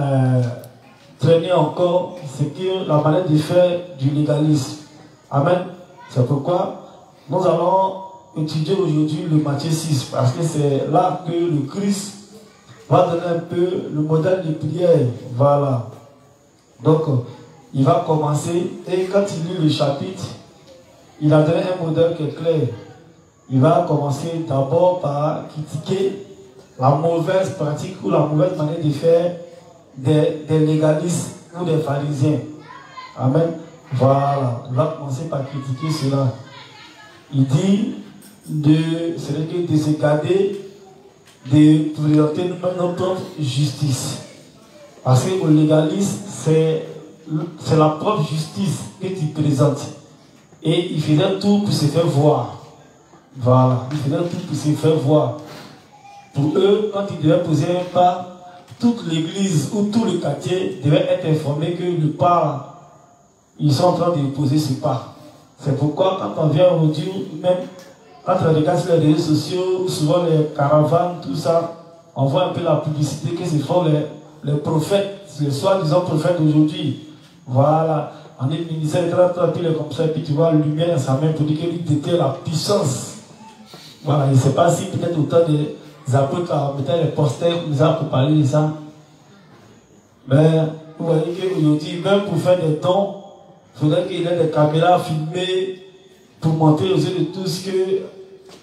traîner encore ce que la manière de faire du légalisme. Amen. C'est pourquoi nous allons étudier aujourd'hui le Matthieu 6, parce que c'est là que le Christ va donner un peu le modèle de prière. Voilà. Donc, il va commencer, et quand il lit le chapitre, il a donné un modèle qui est clair. Il va commencer d'abord par critiquer la mauvaise pratique ou la mauvaise manière de faire des légalistes ou des pharisiens. Amen. Voilà. Il va commencer par critiquer cela. Il dit de se garder de présenter nous-mêmes notre propre justice. Parce qu'au légalisme, c'est la propre justice que tu présentes. Et il faisait tout pour se faire voir. Voilà. Il faisait tout pour se faire voir. Pour eux, quand ils devaient poser un pas, toute l'église ou tout le quartier devait être informé que le pas, ils sont en train de poser ce pas. C'est pourquoi quand on vient aujourd'hui, même quand on regarde sur les réseaux sociaux, souvent les caravanes, tout ça, on voit un peu la publicité que se font les prophètes, les soi-disant prophètes d'aujourd'hui. Voilà. On est ministère, puis comme ça, et puis tu vois la lumière, ça même pour dire que lui détient la puissance. Voilà. Je ne sais pas si peut-être autant des apôtres mettaient les posters comme ça pour parler de ça. Mais vous voyez qu'aujourd'hui, même pour faire des dons, il faudrait qu'il y ait des caméras filmées pour montrer aux yeux de tous que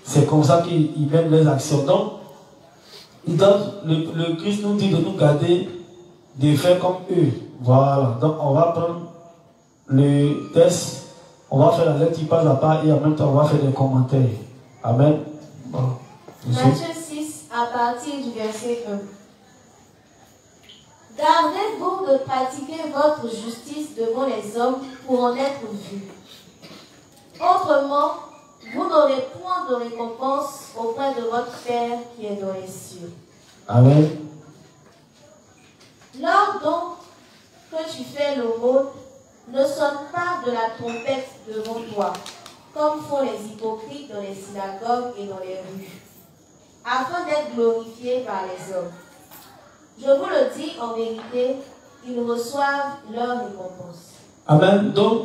c'est comme ça qu'ils mènent les actions. Donc, le Christ nous dit de nous garder, de faire comme eux. Voilà. Donc, on va prendre le test, on va faire la lettre qui passe à part et en même temps, on va faire des commentaires. Amen. Bon. Matthieu 6, à partir du verset 1. Gardez-vous de pratiquer votre justice devant les hommes pour en être vus. Autrement, vous n'aurez point de récompense auprès de votre Père qui est dans les cieux. Amen. Lors donc que tu fais l'aumône, ne sonne pas de la trompette devant toi, comme font les hypocrites dans les synagogues et dans les rues, afin d'être glorifiés par les hommes. Je vous le dis en vérité, ils reçoivent leur récompense. Amen. Donc,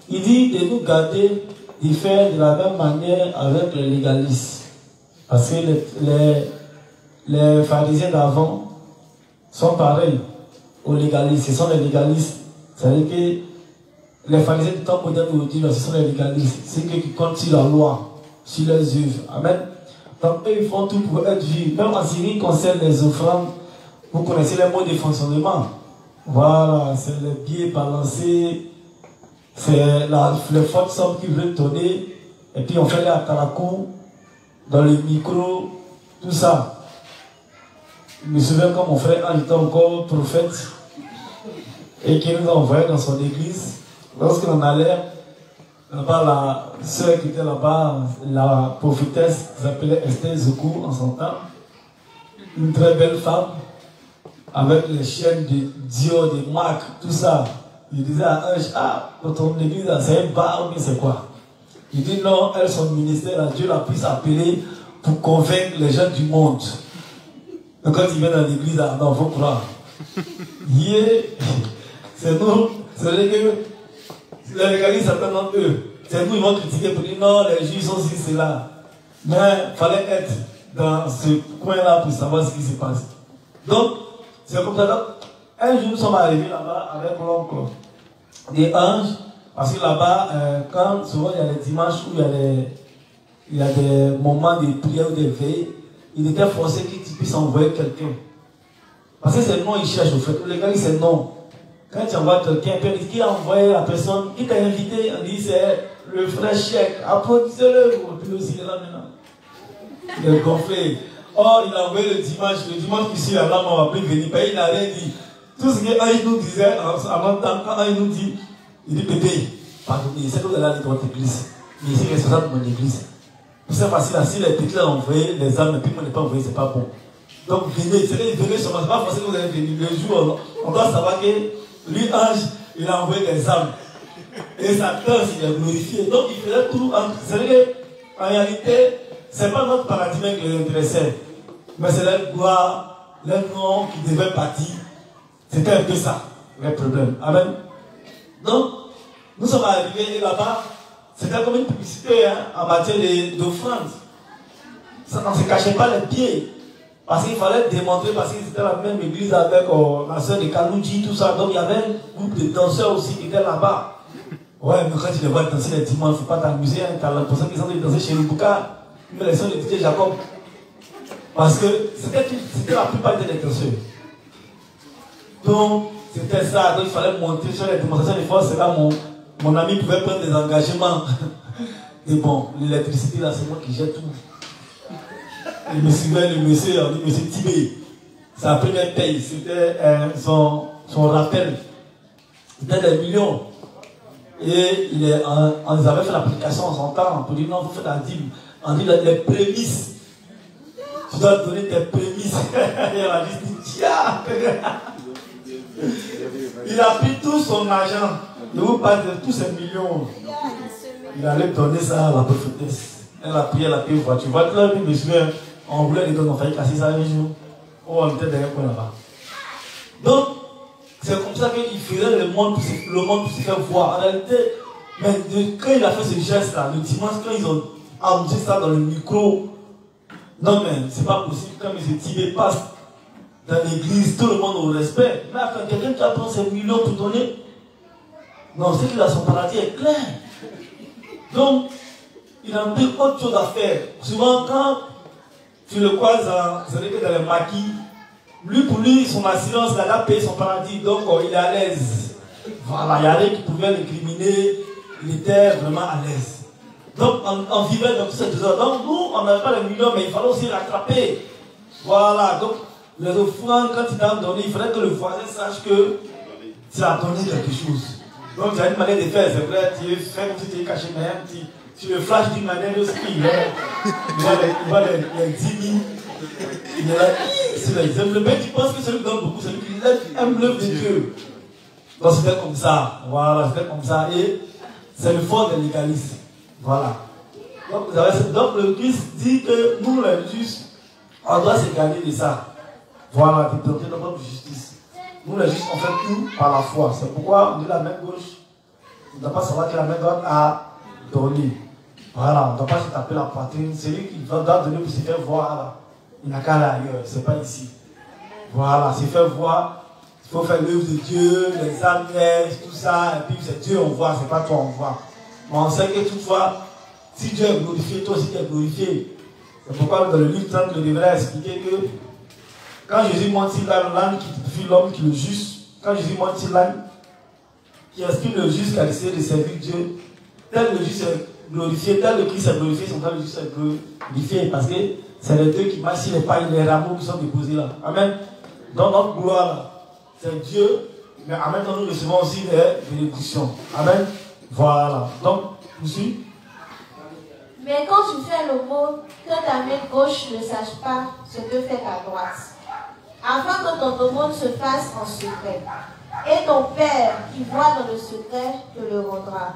il dit de nous garder, de faire de la même manière avec les légalistes. Parce que les pharisiens d'avant sont pareils aux légalistes. Ce sont les légalistes. C'est-à-dire que les pharisiens du temps moderne aujourd'hui, ce sont les légalistes. C'est ceux qui comptent sur la loi, sur leurs œuvres. Amen. Donc, eux, ils font tout pour être vus. Même en ce qui concerne les offrandes, vous connaissez les modes de fonctionnement. Voilà, c'est les pieds balancés, c'est les fortes sommes qui veulent donner, et puis on fait les atalakou dans le micro, tout ça. Je me souviens quand mon frère Ange était encore prophète, et qu'il nous a envoyé dans son église. Lorsqu'on allait, là-bas, la sœur qui était là-bas, la prophétesse, s'appelait Esther Zoukou en son temps, une très belle femme, avec les chaînes de Dior, de marques, tout ça. Il disait à Ange, ah, dans ton église, c'est un bar, mais c'est quoi? Il dit non, elle, son ministère, Dieu l'a pu s'appeler pour convaincre les gens du monde. Donc quand il vient dans l'église, non, il faut croire. C'est nous, c'est vrai que les légalistes s'attendent entre eux. C'est nous, ils vont critiquer pour dire non, les juifs sont ci, c'est là. Mais il fallait être dans ce coin-là pour savoir ce qui se passe. Donc, c'est comme ça. Donc, un jour, nous sommes arrivés là-bas avec l'oncle des anges, parce que là-bas, quand souvent il y a les dimanches où il y a des moments de prière ou de veille, il était forcé qu'il puisse envoyer quelqu'un. Parce que c'est le nom qu'il cherche au fait. Les gars, c'est non. Quand tu envoies quelqu'un, qui a envoyé la personne, qui t'a invité, on dit c'est le frère Cheikh, applaudissez-le, puis aussi il est là maintenant. Il est gonflé. Or, il a envoyé le dimanche qui suit, là, on va plus venir, il n'a rien dit. Tout ce qu'il nous disait en même temps, quand il nous dit, il dit bébé, pardonnez, c'est que vous allez aller dans votre église. Mais ici, responsable de mon église. C'est facile, si les petits ont envoyé les âmes, et puis moi, je n'ai pas envoyé, c'est pas bon. Donc, venez, venez sur moi, c'est pas forcément que vous allez venir. Le jour, on doit savoir que lui, ange, il a envoyé les âmes. Et Satan, il a glorifié. Donc, il faisait tout. C'est vrai qu'en réalité, ce n'est pas notre paradigme qui les intéressait. Mais c'est leur gloire, leur nom qui devait partir. C'était un peu ça, le problème. Amen. Donc, nous sommes arrivés là-bas. C'était comme une publicité en matière d'offrande. Ça ne se cachait pas les pieds. Parce qu'il fallait démontrer, parce que c'était la même église avec la soeur de Kalouji, tout ça. Donc il y avait un groupe de danseurs aussi qui étaient là-bas. Ouais, mais quand tu les vois danser les dimanches, il ne faut pas t'amuser. Tu as l'impression qu'ils sont allés danser chez Lubuka. Mais les sœurs de DJ Jacob. Parce que c'était la plupart des danseurs. Donc, c'était ça. Donc il fallait montrer sur les démonstrations de force. C'est là mon ami pouvait prendre des engagements. Et bon, l'électricité là, c'est moi qui gère tout. Il me suivait, le monsieur, on dit monsieur Tibé. Sa première paye, c'était son rappel. C'était des millions. Et on nous avait fait l'application en son temps pour dire non, vous faites la dîme. On dit les prémices. Tu dois donner tes prémices. Et on a dit, tiens. Il a pris tout son argent. Je vous parle de tous ces millions. Il allait donner ça à la prophétesse. Elle a prié la paix voiture. Là, je me souviens, on voulait les donner, on fallait casser ça un jour. Oh, on était derrière quoi là-bas. Donc, c'est comme ça qu'il faisait le monde pour se faire voir. En réalité, mais quand il a fait ce geste-là, le dimanche, quand ils ont annoncé ça dans le micro, non mais c'est pas possible. Quand M. Tibé passe dans l'église, tout le monde au respect. Mais quand quelqu'un qui apprend ses millions pour donner, non, c'est qu'il a son paradis est clair. Donc, il a pris autre chose à faire. Souvent, quand tu le croises dans les maquis, pour lui, son assurance, il a payé son paradis, donc il est à l'aise. Voilà, il y a rien qui pouvait l'incriminer, il était vraiment à l'aise. Donc, on vivait dans tout cette zone. Donc, nous, on n'avait pas les millions, mais il fallait aussi rattraper. Voilà, donc, les offrandes, quand il t'a donné, il fallait que le voisin sache que tu as donné quelque chose. Donc, il y a une manière de faire, c'est vrai, tu fais comme si tu es caché, mais tu le flashes d'une manière aussi. Il va les 10 000. Il est là, c'est le mec qui pense que celui qui donne beaucoup, celui qui aime l'œuvre de Dieu. Donc, c'était comme ça. Voilà, c'était comme ça. Et c'est le fond des légalistes. Voilà. Donc, le Christ dit que nous, les justes, on doit se garder de ça. Voilà, de tenter notre propre justice. Nous, les justes, on fait tout par la foi. C'est pourquoi on dit la main gauche. On ne doit pas savoir que la main droite a donné. Voilà, on ne doit pas se taper la poitrine. Celui qui doit donner pour se faire voir, il n'a qu'à aller ailleurs. Ce n'est pas ici. Voilà, se faire voir. Il faut faire l'œuvre de Dieu, les âmes, tout ça. Et puis c'est Dieu on voit, c'est pas toi on voit. Mais on sait que toutefois, si Dieu est glorifié, toi aussi tu es glorifié. C'est pourquoi dans le livre 30, je devrais expliquer que quand Jésus monte sur l'âne qui purifie l'homme qui le juste, quand Jésus monte sur l'âne qui inspire le juste qui a décidé de servir Dieu, tel le juste est glorifié, tel le Christ est glorifié, son tel le juste est glorifié. Parce que c'est les deux qui marchent sur les pailles, les rameaux qui sont déposés là. Amen. Dans notre gloire, c'est Dieu, mais en même temps nous recevons aussi des bénédictions. Amen. Voilà. Donc, poursuis. Mais quand tu fais l'aumône, que ta main gauche ne sache pas ce que fait ta droite, afin que ton aumône se fasse en secret. Et ton Père qui voit dans le secret te le rendra.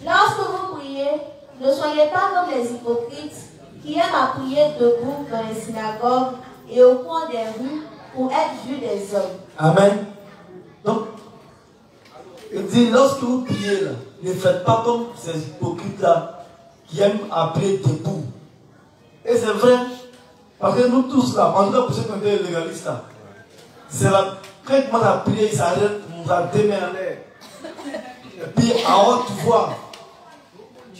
Lorsque vous priez, prier, ne soyez pas comme les hypocrites qui aiment à prier debout dans les synagogues et au coin des rues pour être vus des hommes. Amen. Donc, il dit, lorsque vous priez, là, ne faites pas comme ces hypocrites-là qui aiment à prier debout. Et c'est vrai, parce que nous tous là, en tout cas pour ceux qui ont été légalistes là, c'est là, quand il commence à prier, il s'arrête, on va démerder. Et puis en haute voix,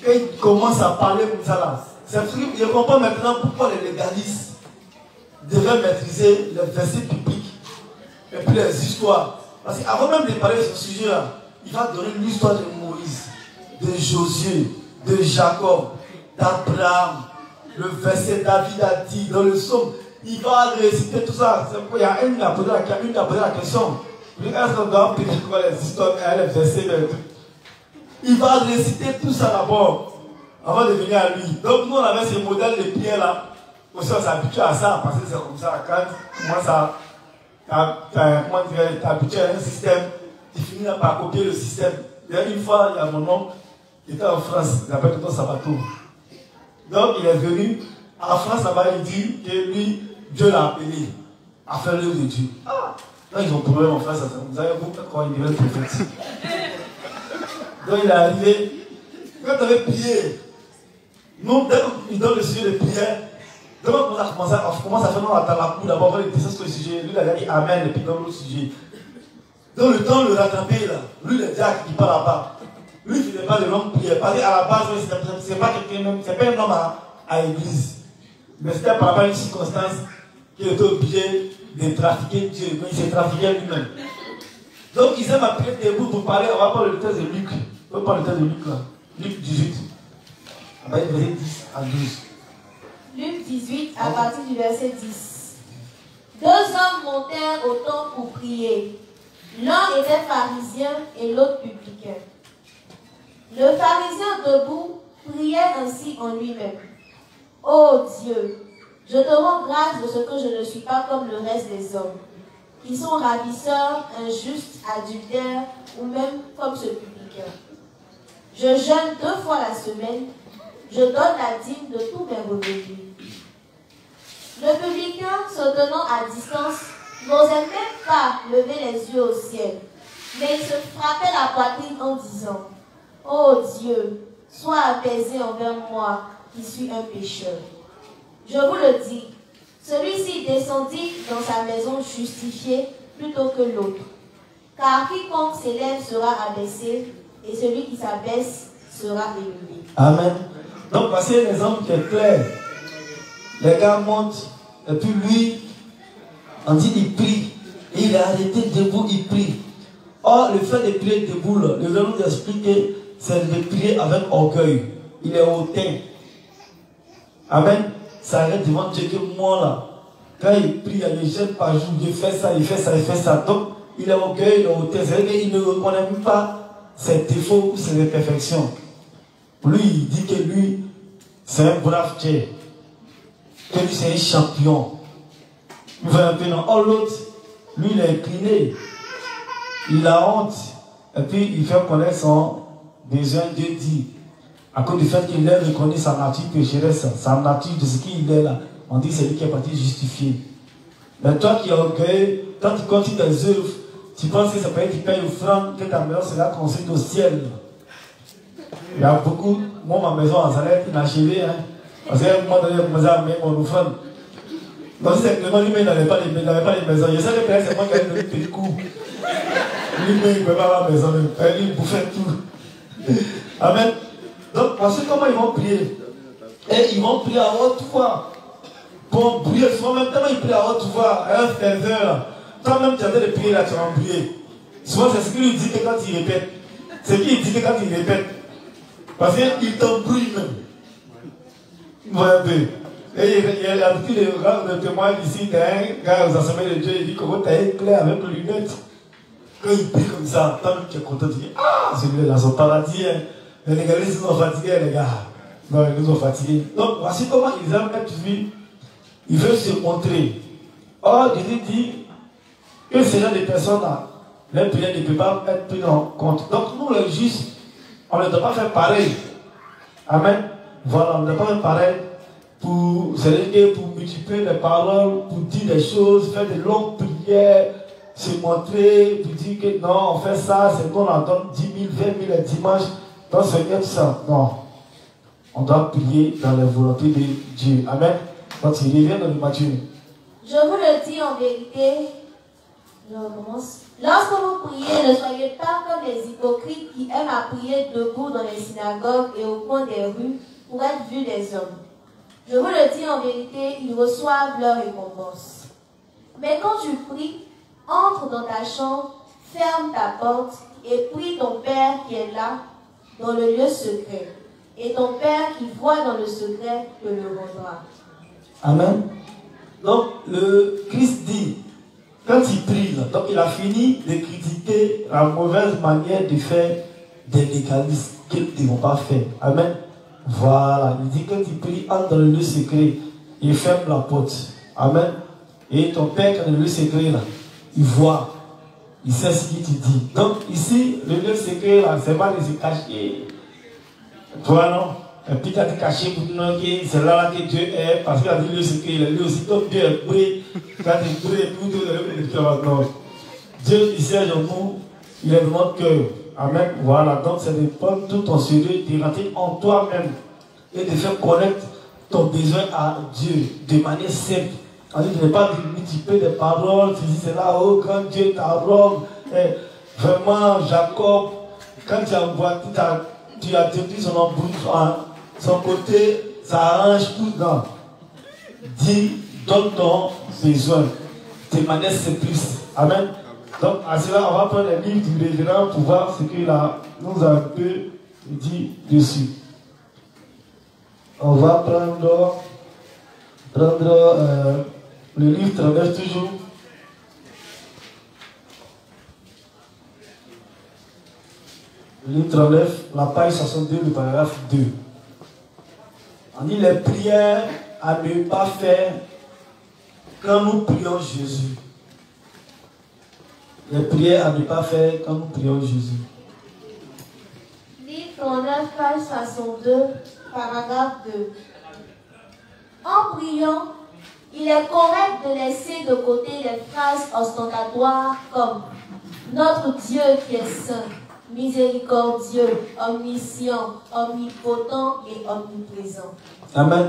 quand il commence à parler comme ça là, c'est vrai, je comprends maintenant pourquoi les légalistes devaient maîtriser les versets bibliques et puis les histoires. Parce qu'avant même de parler de ce sujet là, il va donner l'histoire de Moïse, de Josué, de Jacob, d'Abraham. Le verset David a dit dans le psaume, il va réciter tout ça. Il y a une qui a posé la question. Est-ce qu'on doit apprendre quoi les histoires, les versets, il va réciter tout ça d'abord, avant de venir à lui. Donc nous on avait ce modèle de pierre là, aussi on s'habitue à ça, parce que c'est comme ça, quand tu commences à t'habituer à un système, tu finis par copier le système. Une fois, il y a mon oncle qui était en France, il s'appelle Tonton Sabato. Donc il est venu en France là-bas, il dit que lui, Dieu l'a appelé à faire l'œuvre de Dieu. Ah, là ils ont problème en France, vous savez quand il devient prophète. Donc il est arrivé, quand tu avais prié, nous, dès qu'il donne le sujet de prière, dès qu'on a commencé, on commence à faire dans la cour d'abord, on va le descendre sur le sujet, lui il a dit Amen, et puis dans l'autre sujet. Donc le temps de le rattraper là, lui le diacre qui part là-bas. Lui, il ne fait pas de longue prière. Parce qu'à la base, ce n'est pas quelqu'un, c'est pas un homme à l'église. Mais c'était par rapport à une circonstance qu'il était obligé de trafiquer Dieu. Mais il s'est trafiqué lui-même. Donc, ils aiment appeler debout pour parler. On va parler le texte de Luc. On va parler le texte de Luc là. Luc 18. On va verset 10 à 12. Luc 18, à partir du verset 10. Deux hommes montèrent au temple pour prier. L'un était pharisien et l'autre publicain. Le pharisien debout priait ainsi en lui-même. Ô Dieu, je te rends grâce de ce que je ne suis pas comme le reste des hommes, qui sont ravisseurs, injustes, adultères, ou même comme ce publicain. Je jeûne 2 fois la semaine, je donne la dîme de tous mes revenus. Le publicain, se tenant à distance, n'osait même pas lever les yeux au ciel, mais il se frappait la poitrine en disant: Ô Dieu, sois apaisé envers moi, qui suis un pécheur. Je vous le dis, celui-ci descendit dans sa maison justifié plutôt que l'autre. Car quiconque s'élève sera abaissé, et celui qui s'abaisse sera élevé. Amen. Donc, voici un exemple qui est clair. Les gars montent, et puis lui, on dit il prie. Et il est arrêté debout, il prie. Or, le fait de prier debout, là, le Seigneur nous explique que c'est de prier avec orgueil. Il est hautain. Amen. Ça arrête devant Dieu que moi là, quand il prie, il jette par jour, il fait ça, il fait ça, il fait ça. Donc, il est orgueil, il est hautain. C'est-à-dire qu'il ne reconnaît même pas ses défauts ou ses imperfections. Lui, il dit que lui, c'est un brave Dieu. Que lui, c'est un champion. Il va un peu dans. Oh, l'autre, lui, il est incliné. Il a honte. Et puis, il fait connaître son besoin. Dieu dit, à cause du fait qu'il a reconnu sa nature pécheresse, sa nature de ce qu'il est là, on dit c'est lui qui est parti justifier. Mais toi qui es orgueilleux, quand tu continues tes œuvres, tu penses que ça peut être qui paye offrande, que ta maison sera construite au ciel. Il y a beaucoup, moi ma maison en Nazareth, inachevée, hein. Parce qu'à un moment donné, je commençais à mettre mon offrande. Donc c'est que lui-même, il n'avait pas les maisons. Je sais que peut-être c'est moi qui ai donné un petit coup. Lui-même, il ne pouvait pas avoir la maison. Il bouffait tout. Amen. Donc, voici comment ils vont prier. Et ils vont prier à haute voix. Pour prier, souvent même tellement ils prient à haute voix, à un ferveur. Toi-même, tu as de prier là, tu vas prier. Souvent, c'est ce qu'il dit que quand il répète. C'est ce qu'il dit que quand il répète. Parce qu'il t'embrouille même. Voilà un peu. Et il y a l'habitude de témoigner ici d'un gars aux assemblées de Dieu. Il dit comment tu as éclair avec les lunettes. Quand il prie comme ça, toi-même tu es content, tu dis ah, celui-là, son paradis. Hein. Les légalistes nous ont fatigués, les gars. Non, ils nous ont fatigués. Donc, voici comment ils aiment être vus. Ils veulent se montrer. Or, Jésus dit que ces gens de personnes-là, leur prière ne peut pas être prise en compte. Donc, nous, les justes, on ne doit pas faire pareil. Amen. Voilà, on n'est pas pareil c'est-à-dire pour multiplier les paroles, pour dire des choses, faire de longues prières, se montrer, pour dire que non, on fait ça, c'est qu'on en donne 10 000, 20 000 les dimanches. Donc, Seigneur, tout ça. Non. On doit prier dans la volonté de Dieu. Amen. Donc, il revient dans le Matthieu. Je vous le dis en vérité, je recommence. Lorsque vous priez, ne soyez pas comme les hypocrites qui aiment à prier debout dans les synagogues et au coin des rues pour être vus des hommes. Je vous le dis en vérité, ils reçoivent leur récompense. Mais quand tu pries, entre dans ta chambre, ferme ta porte et prie ton Père qui est là, dans le lieu secret. Et ton Père qui voit dans le secret te le rendra. Amen. Donc, le Christ dit, quand il prie, donc il a fini de critiquer la mauvaise manière de faire des légalistes qu'ils ne vont pas faire. Amen. Voilà. Il dit, quand il prie, entre dans le lieu secret et ferme la porte. Amen. Et ton Père, quand le lieu secret, là, il voit, il sait ce qu'il te dit. Donc, ici, le lieu secret, là, c'est pas de se cacher. Toi, non? Et puis, tu as caché pour nous que c'est là que Dieu est, parce qu'il a dit le secret, il a dit aussi, comme Dieu est prêt, quand il est prêt, pour Dieu est maintenant. Dieu, il sait en nous, il est vraiment cœur. Amen. Voilà, donc c'est de prendre tout ton sérieux, de rentrer en toi-même et de faire connaître ton besoin à Dieu de manière simple. C'est-à-dire de ne pas multiplier des paroles, tu dis c'est là, oh grand Dieu, ta robe, vraiment, Jacob, quand tu as envoyé, tu as détruit son embrouille, son côté, ça arrange tout dans. Dis, donne ton besoin de manière simpliste. Amen. Donc, à cela, on va prendre les livres du révérend pour voir ce qu'il nous a un peu dit dessus. On va prendre le livre 39 toujours. Le livre 39, la page 62, le paragraphe 2. On dit les prières à ne pas faire quand nous prions Jésus. Les prières à ne pas faire quand nous prions Jésus. Livre 39, page 62, paragraphe 2. En priant, il est correct de laisser de côté les phrases ostentatoires comme notre Dieu qui est saint, miséricordieux, omniscient, omnipotent et omniprésent. Amen.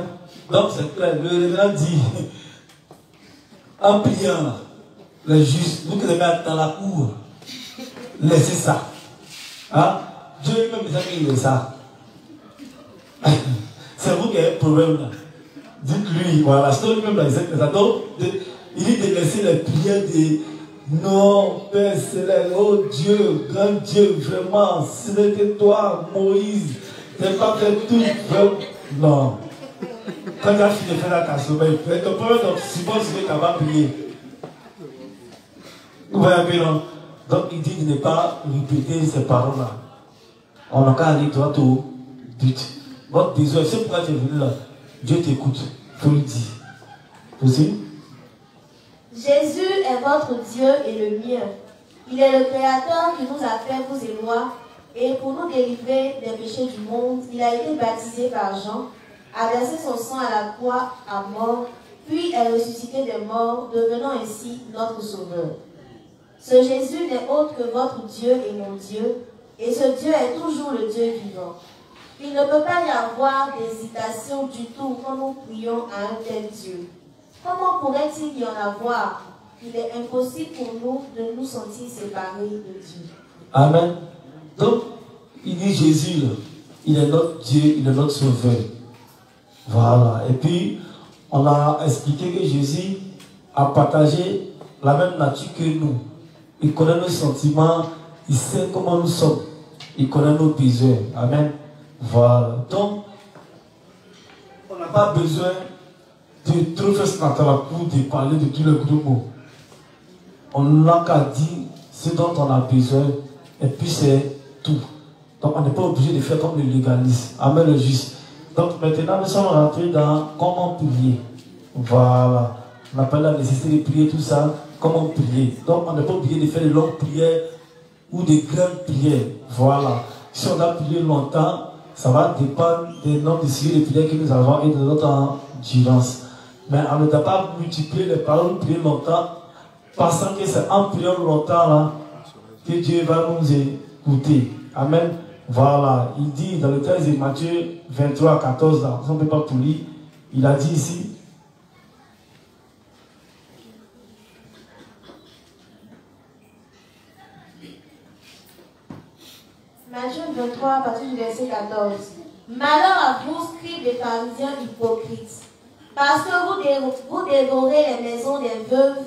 Donc c'est clair, le révérend dit, en priant, les justes, vous qui les mettez dans la cour, laissez ça. Hein? Dieu lui-même sait qu'il est ça. C'est vous qui avez un problème là. Dites-lui, voilà, c'est lui-même là, il sait que ça. Donc, il dit de laisser les prières de non, Père Céleste, oh Dieu, grand Dieu, vraiment, ce n'était toi, Moïse, tu n'as pas fait tout, vraiment. Non. Quand tu as fini de faire la casse, ton problème, c'est bon, c'est que tu vas prier. Vous voyez un peu, non? Donc il dit de ne pas répéter ces paroles-là. On n'a qu'à aller droit au but. Votre besoin, c'est pourquoi tu es venu là. Dieu t'écoute. Il faut lui dire. Aussi? Jésus est votre Dieu et le mien. Il est le Créateur qui nous a fait, vous et moi, et pour nous délivrer des péchés du monde, il a été baptisé par Jean, a versé son sang à la croix à mort, puis est ressuscité des morts, devenant ainsi notre Sauveur. Ce Jésus n'est autre que votre Dieu et mon Dieu, et ce Dieu est toujours le Dieu vivant. Il ne peut pas y avoir d'hésitation du tout quand nous prions à un tel Dieu. Comment pourrait-il y en avoir? Il est impossible pour nous de nous sentir séparés de Dieu. Amen. Donc, il dit Jésus, là, il est notre Dieu, il est notre Sauveur. Voilà. Et puis, on a expliqué que Jésus a partagé la même nature que nous. Il connaît nos sentiments, il sait comment nous sommes, il connaît nos besoins. Amen. Voilà. Donc, on n'a pas besoin de trop faire ce matin pour de parler de tous les gros mots. On n'a qu'à dire ce dont on a besoin, et puis c'est tout. Donc, on n'est pas obligé de faire comme le légaliste. Amen, le juste. Donc, maintenant, nous sommes rentrés dans comment prier. Voilà. On n'a pas la nécessité de prier tout ça. Comment prier. Donc, on n'est pas obligé de faire de longues prières ou de grandes prières. Voilà. Si on a prié longtemps, ça va dépendre des nombres de séries de prières que nous avons et de notre endurance. Mais on ne doit pas multiplier les paroles, prier longtemps, pensant que c'est en priant longtemps là, que Dieu va nous écouter. Amen. Voilà. Il dit dans le texte de Matthieu 23, 14, là, on ne peut pas tout lire, il a dit ici, Matthieu 23, à partir du verset 14. Malheur à vous, scribes et pharisiens hypocrites, parce que vous dévorez les maisons des veuves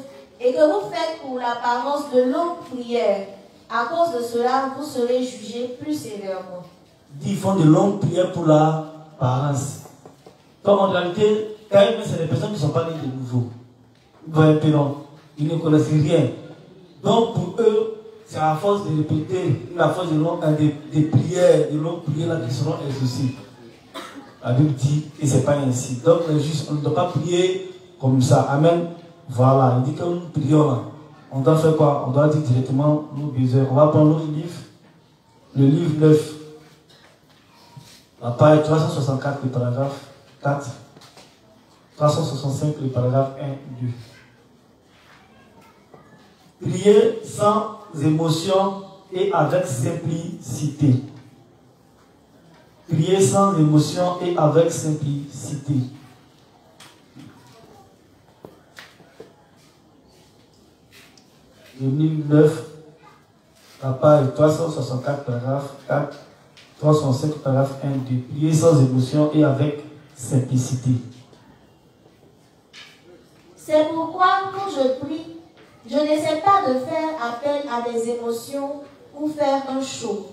et que vous faites pour l'apparence de longues prières. À cause de cela, vous serez jugés plus sévèrement. Ils font de longues prières pour l'apparence. Comme en réalité, quand même, c'est des personnes qui ne sont pas nées de nouveau. Ils voient un peu non. Ils ne connaissent rien. Donc pour eux, c'est à force de répéter, à force des prières, de longues prières là qui seront exaucées. La Bible dit que ce n'est pas ainsi. Donc on ne doit pas prier comme ça. Amen. Voilà. Il dit que nous prions là. On doit faire quoi? On doit dire directement nos besoins. On va prendre notre livre. Le livre 9. La page 364, le paragraphe 4. 365, le paragraphe 1, 2. Prier sans émotion et avec simplicité. Prier sans émotion et avec simplicité. Le livre 9, la page 364, paragraphe 4, 365, paragraphe 1, 2. Prier sans émotion et avec simplicité. C'est pourquoi, quand je prie, je n'essaie pas de faire appel à des émotions ou faire un show.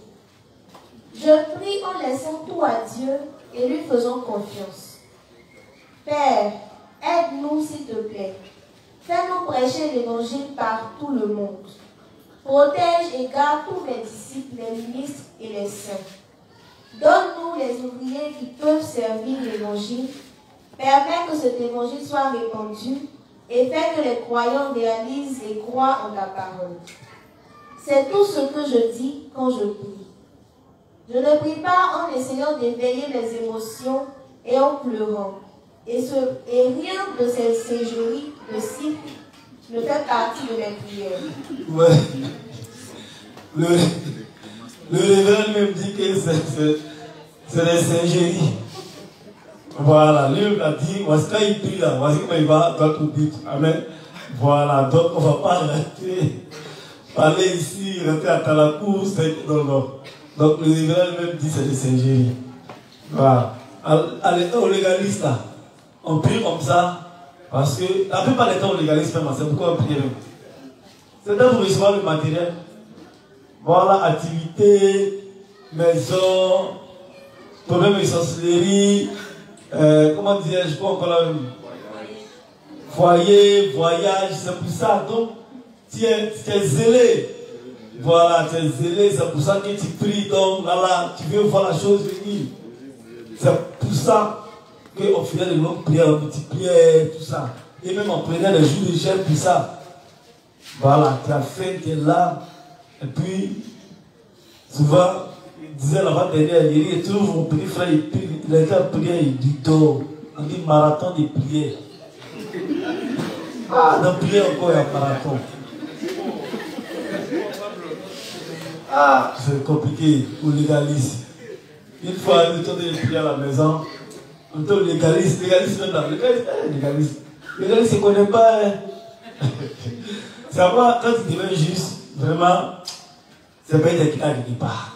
Je prie en laissant tout à Dieu et lui faisant confiance. Père, aide-nous s'il te plaît. Fais-nous prêcher l'évangile par tout le monde. Protège et garde tous les disciples, les ministres et les saints. Donne-nous les ouvriers qui peuvent servir l'évangile. Permets que cet évangile soit répandu et fais que les croyants réalisent et croient en ta parole. C'est tout ce que je dis quand je prie. Je ne prie pas en essayant d'éveiller les émotions et en pleurant. Et rien de ces séjournées de cycle ne fait partie de mes prières. Ouais. Le révérend même dit que c'est des singeries. Voilà, lui l'a dit, voici quand il prie là, voici comment il va dans tout but. Amen. Voilà, donc on ne va pas parler ici, rester à Talakou, non, non. Donc le révérend même dit que c'est des singeries. Voilà. Au légaliste là, on prie comme ça, parce que la plupart des temps on légalise même, c'est pourquoi on prie même. C'est là pour recevoir le matériel. Voilà, activité, maison, problème de sorcellerie, comment dirais-je, quoi encore là même? Foyer, voyage, c'est pour ça. Donc, tu es zélé. Voilà, tu es zélé, c'est pour ça que tu pries. Donc, là, tu veux voir la chose venir. C'est pour ça qu'on faisait des longues prières, on multipliait, tout ça. Et même on prenait les jours de jeûne pour ça. Voilà, tu as fait, tu es là. Et puis, souvent, il disait là-bas derrière, il trouve mon petit frère, il était en prière, il dit dort. On dit marathon de prière. Ah, dans prière encore, il y a marathon. Ah, c'est compliqué, on légalise. Une fois, on tourne de prier à la maison, on tourne légalise maintenant. Légalise, il ne connaît pas. Hein. C'est à moi, quand tu deviens juste, vraiment, c'est pas une qui t'a quelque part.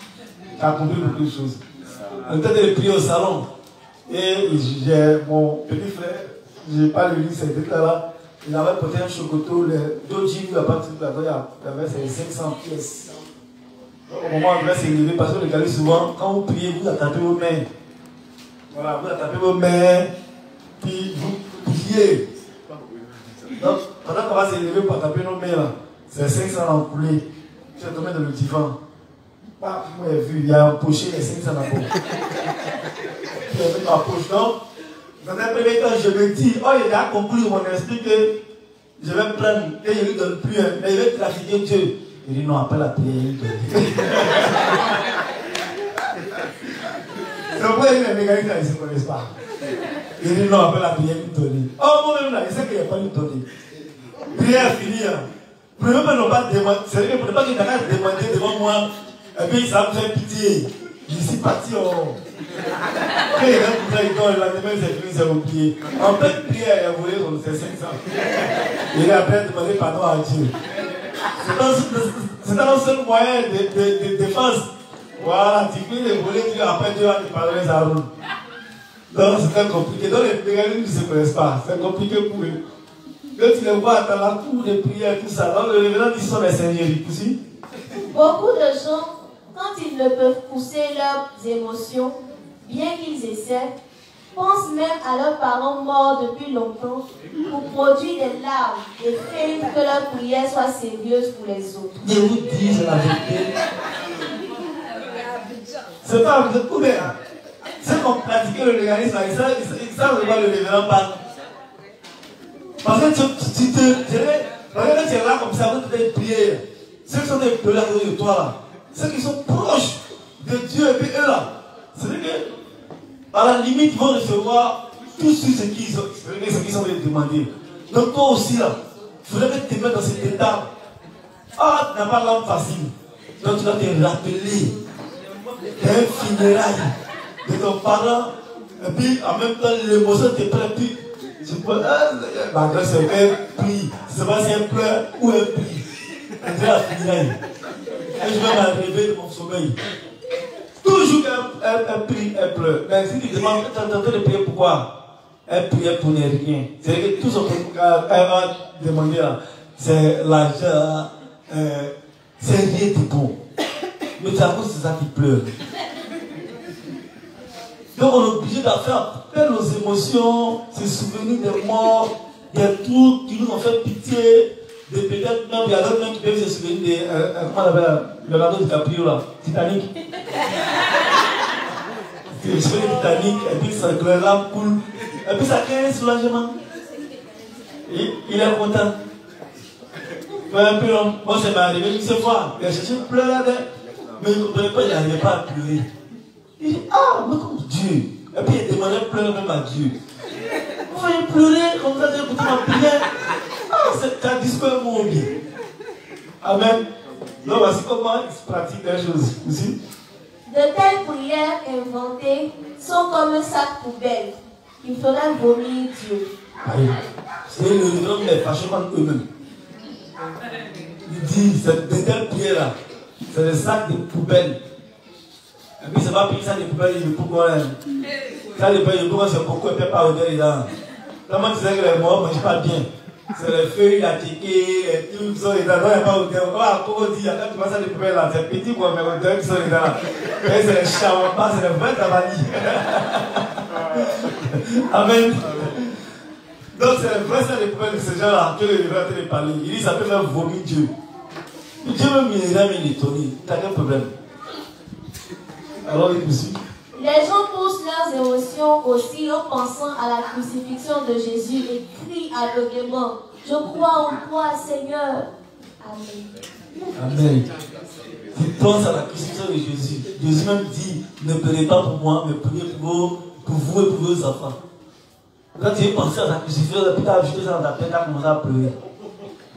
Tu as compris beaucoup de choses. On était de prier au salon. Et j'ai mon petit frère, je n'ai pas lu ces trucs-là. Il avait porté un chocoto, d'autres jeans, il n'a pas de truc là-dedans, il avait ses 500 pièces. Au moment où il va s'élever, parce que regardez souvent, quand vous priez, vous attrapez vos mains. Voilà, vous attrapez vos mains, puis vous priez. Donc, pendant qu'on va s'élever pour attraper nos mains, là, c'est 500 en coulée. Je suis tombé dans le divan. Bah, moi, j'ai vu, il y a un poché, les 500 en poche. J'ai mis ma poche. Donc, dans un premier temps, je me dis, oh, il a compris dans mon esprit que je vais prendre, et je ne lui donne plus, mais il va trafiquer Dieu. Il dit non, après la prière, il donne. pourquoi les mécanismes là, ils ne se connaissent pas? Il dit non, après la prière, il donne. Oh, moi-même là, il sait qu'il n'y a pas lui donner. Prière finie. Pour ne pas demander, c'est vrai que pour ne pas qu'il n'ait demandé devant moi, et puis ça me fait pitié. Je suis parti en. Quand il a dit, le lendemain, c'est fini, c'est oublié. En pleine prière, il a volé ses 500. Il a après demandé pardon à Dieu. C'est un seul moyen de défense. Voilà, tu peux les voler, après Dieu va te pardonner, ça roule. Donc c'est très compliqué. Donc les mécanismes ne se connaissent pas. C'est compliqué pour eux. Quand tu les vois dans la cour de prière, tout ça, donc le révérend dit sont les seigneuries. Beaucoup de gens, quand ils ne peuvent pousser leurs émotions, bien qu'ils essaient, pensent même à leurs parents morts depuis longtemps pour produire des larmes et faire que leur prière soit sérieuse pour les autres. Je vous dis, c'est la vérité. C'est pas vous êtes couverts. Ceux qui ont pratiqué le légalisme, ils savent de quoi le révérend parle. Parce que tu te dirais, quand tu es là comme ça, vous devez prier. Ceux qui sont des pleurs de toi là, ceux qui sont proches de Dieu et puis eux là, c'est vrai que à la limite ils vont recevoir tout ce qu'ils sont demandés. Donc toi aussi là, il faudrait que tu te mettes dans cet état. Ah, tu n'as pas l'âme facile. Donc tu dois te rappeler d'un funérail de ton parent, et puis en même temps l'émotion te prend plus. Tu peux, ma grâce c'est un pli. C'est pas si un pleur ou un pli. Et la funéraille. Et je vais m'arriver de mon sommeil. Toujours un pli, un pleur. Mais si tu demandes, tu es en train de prier pourquoi? Un prière pour ne rien. C'est que tout ce qu'on a demandé là, c'est l'argent, c'est rien de bon. Mais c'est à cause de ça qui pleure. Donc on est obligé de faire appel aux émotions, se souvenir des morts, des trucs qui nous ont fait pitié, de peut-être même, il y a d'autres même qui peuvent se souvenir de, comment on appelle Leonardo DiCaprio là, Titanic. Je fais le Titanic, et puis ça les larmes coulent, et puis ça crée un soulagement. Et il est content. Un peu long, moi ça m'est arrivé une seule fois, il a cherché une pleurer là-dedans, mais il ne comprenait pas, il n'arrivait pas à pleurer. Il dit, ah, mais comme Dieu. Et puis il demandait de pleurer même à Dieu. Vous voyez pleurer comme ça, j'ai écouté ma prière. Ah, c'est un discours mon bien. Amen. Donc voici comment il se pratique des choses. Aussi. De telles prières inventées sont comme un sac poubelle qui ferait vomir Dieu. C'est le révérend les fâchés contre eux-mêmes. Il dit, de telles prières-là, c'est des sacs de poubelle. Et puis, c'est pas pris ça de poubelle, il faut qu'on aime. Ça dépend de pourquoi c'est beaucoup, et puis pas odeur dedans. Comment tu sais que les morts ne mangent pas bien? C'est les feuilles, la ticket, et tout ça, et dedans, il n'y a pas odeur. Ah, comment on dit, quand tu vois ça de poubelle là, c'est petit quoi, mais odeur qui sont dedans. Et c'est les shawarma, c'est les vrais tabani. Amen. Donc, c'est les vrais sacs de poubelle de ces gens-là que le révérend est en train de parler. Il dit, ça peut faire vomir Dieu. Dieu même, il est même étonné. Tu n'as aucun problème. Alors, les gens poussent leurs émotions aussi en pensant à la crucifixion de Jésus et crient aveuglément, je crois en toi, Seigneur. Amen. Amen. Tu penses à la crucifixion de Jésus. Jésus même dit, ne pleurez pas pour moi, mais priez pour vous et pour vos enfants. Quand tu es pensé à la crucifixion, puis tu as ajouté ça dans ta tête, tu as commencé à pleurer.